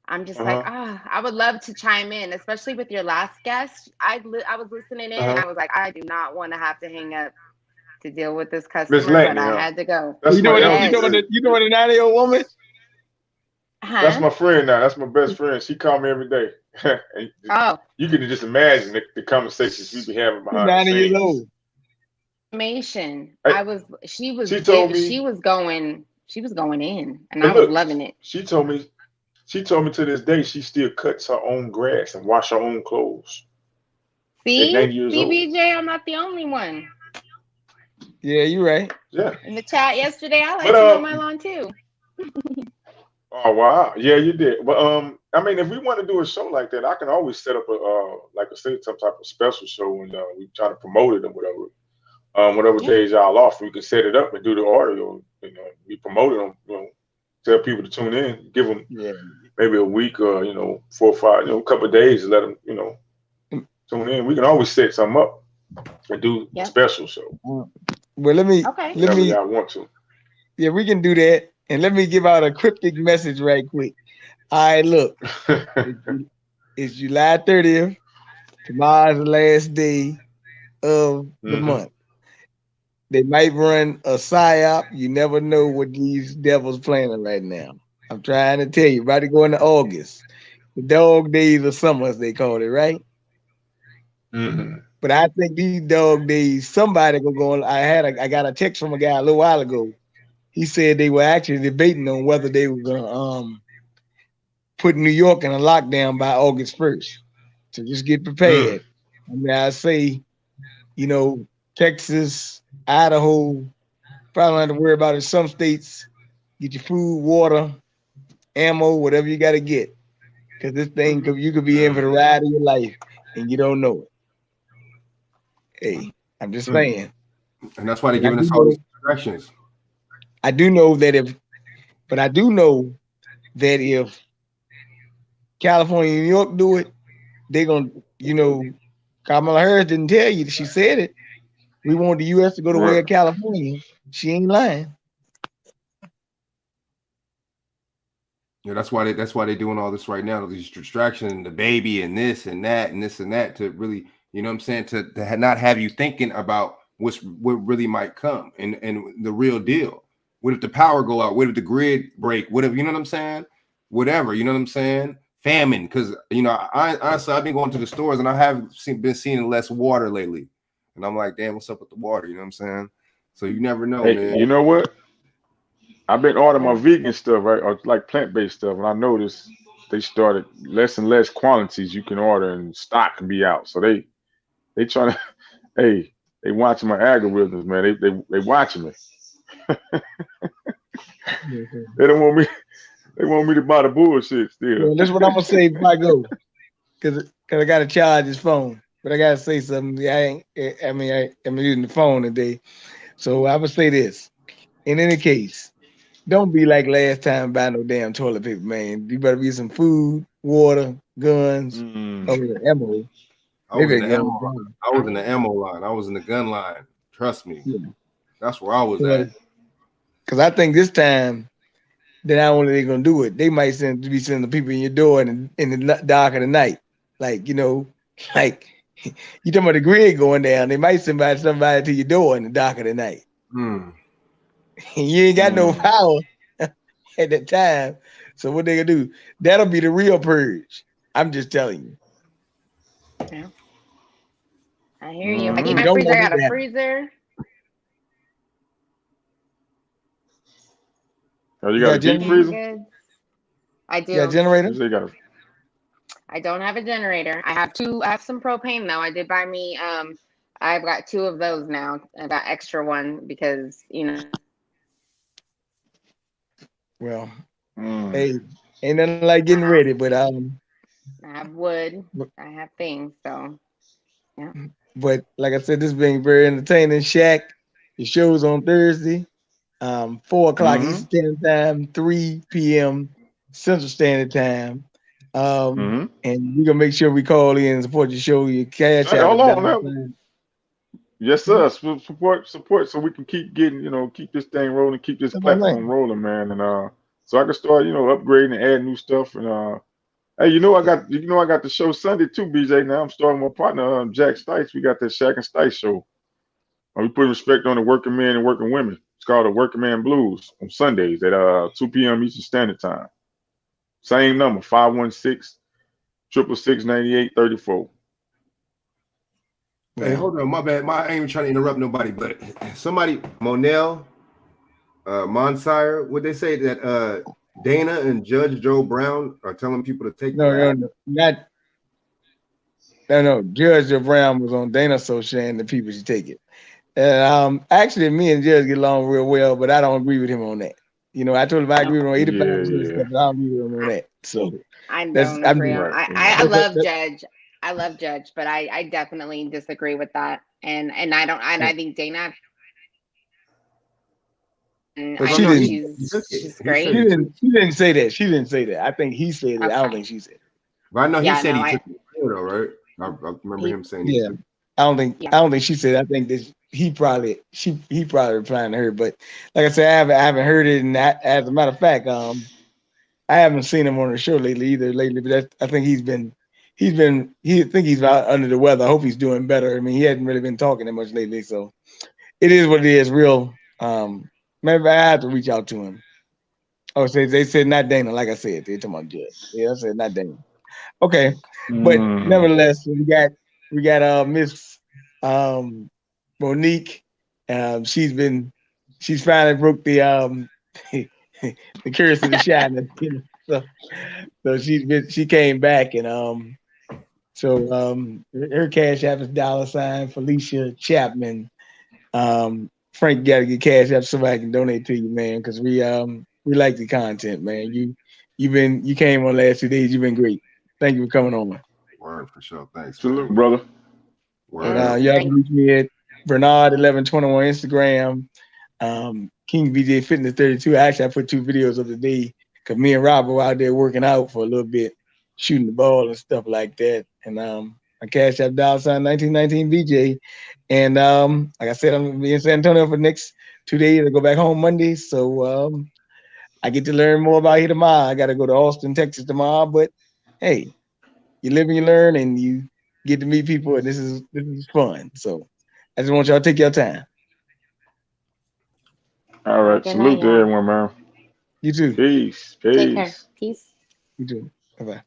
I'm just like, I would love to chime in, especially with your last guest. I was listening in, and I was like, I do not want to have to hang up to deal with this customer, but I had to go. You know what a 90-year-old woman? That's my friend now. That's my best friend. She called me every day. You can just imagine the conversations we be having behind 90 years old. She was going in, and I was loving it. She told me to this day she still cuts her own grass and wash her own clothes. See, BJ, I'm not the only one. Yeah, you're right. Yeah. In the chat yesterday, I like to mow my lawn too. Oh wow, yeah, you did. But I mean, if we want to do a show like that, I can always set up some type of special show, and we try to promote it or whatever. Whatever days y'all off, we can set it up and do the audio. We promote it on, tell people to tune in, give them maybe a week or 4 or 5, a couple of days to let them tune in. We can always set something up and do a special show. Well, let me. Y'all want to. Yeah, we can do that. And let me give out a cryptic message right quick. All right, look. It's July 30th. Tomorrow's the last day of the month. They might run a PSYOP. You never know what these devils planning right now. I'm trying to tell you, about to go into August. The dog days of summer, as they call it, right? But I think these dog days, somebody gonna go on. I got a text from a guy a little while ago. He said they were actually debating on whether they were gonna put New York in a lockdown by August 1st. So just get prepared. I mean, I say, Texas, Idaho, probably don't have to worry about it. Some states, get your food, water, ammo, whatever you got to get. Because this thing, you could be in for the ride of your life and you don't know it. Hey, I'm just saying. And that's why they're giving us all these directions. I do know that if California and New York do it, they're going to, Kamala Harris didn't tell you. She said it. We want the U.S. to go the way of California. She ain't lying. Yeah, that's why they're doing all this right now. These distractions, the baby, and this and that, and this and that, to really, to not have you thinking about what really might come and the real deal. What if the power go out? What if the grid break? What if, you know what I'm saying? Whatever, you know what I'm saying? Famine, because I honestly I've been going to the stores and I have been seeing less water lately, and I'm like, damn, what's up with the water? You know what I'm saying? So you never know, man. You know what? I've been ordering my vegan stuff, right, or like plant-based stuff, and I noticed they started less and less quantities you can order, and stock can be out. So they trying to, they watching my algorithms, man. They watching me. They don't want me. They want me to buy the bullshit still. Well, that's what I'm gonna say if I go, because I gotta charge this phone. But I gotta say something. I'm using the phone today, so I would say this. In any case, don't be like last time buy no damn toilet paper, man. You better get some food, water, guns, ammo. I was in the ammo line. I was in the gun line. Trust me. Yeah. That's where I was at. Because I think this time, that not only they gonna do it, they might be sending the people in your door in the dark of the night, like you talking about the grid going down. They might send somebody to your door in the dark of the night. You ain't got no power at that time. So what they gonna do? That'll be the real purge. I'm just telling you. Yeah. I hear you. I keep You my don't freezer. I want got it a to freezer. Oh, you got a deep freezer? Good. I do. You got a generator? You got a... I don't have a generator. I have some propane though. I did buy me I've got 2 of those now. I got extra one because Well, hey, ain't nothing like getting ready, but I have wood. I have things, so yeah. But like I said, this has been very entertaining. Shaq, your show's on Thursday, 4 o'clock Eastern Standard Time, 3 p.m. Central Standard Time. And we're gonna make sure we call in and support your show. Your cash out. Hold on now. Yes, sir. Support, so we can keep getting, keep this thing rolling, keep this platform rolling, man. And so I can start, upgrading and add new stuff. And hey, I got the show Sunday too, BJ. Now I'm starting with my partner, Jack Stites. We got that Shaq and Stites show. We put respect on the working men and working women. It's called the Working Man Blues on Sundays at 2 p.m. Eastern Standard Time. Same number, 516-666-9834. Hey, hold on, my bad. I ain't even trying to interrupt nobody, but somebody, Monel, Monsire, would they say that Dana and Judge Joe Brown are telling people to take No. Judge Joe Brown was on Dana show saying that people should take it. And actually, me and Judge get along real well, but I don't agree with him on that. I told him I agree with him on 85% stuff, but I don't agree with him on that. So I don't agree. I love Judge. I love Judge, but I definitely disagree with that. And I don't. And I think Dana. But she didn't. She's great. She didn't say that. She didn't say that. I think he said it. Okay. I don't think she said it. But I know he said he took it though, right? I remember him saying. Yeah. I don't think she said it. I think that he probably replying to her. But like I said, I haven't heard it. And as a matter of fact, I haven't seen him on the show lately. But I think he's out under the weather. I hope he's doing better. I mean, he hasn't really been talking that much lately. So it is what it is. Real. Maybe I have to reach out to him. Oh, so they said not Dana. Like I said, they're talking about Judge. Yeah, I said not Dana. Okay, but nevertheless, we got Miss Monique. She's finally broke the the curse of the shyness. So she came back and her cash app is $ FeliciaChapman. Frank, got to get cash app so somebody can donate to you, man, because we like the content, man. You came on last 2 days. You've been great. Thank you for coming on. Word for sure. Thanks. Salute, brother. And y'all can reach me at Bernard1120 on Instagram. King VJ Fitness 32. Actually, I put 2 videos of the day because me and Rob were out there working out for a little bit, shooting the ball and stuff like that. And my cash app $1919 VJ. And like I said, I'm gonna be in San Antonio for the next 2 days. I go back home Monday, so I get to learn more about here tomorrow. I got to go to Austin, Texas tomorrow. But hey, you live and you learn, and you get to meet people, and this is fun. So I just want y'all to take your time. All right, salute to everyone, man. You too. Peace. Take care. Peace. You too. Bye-bye.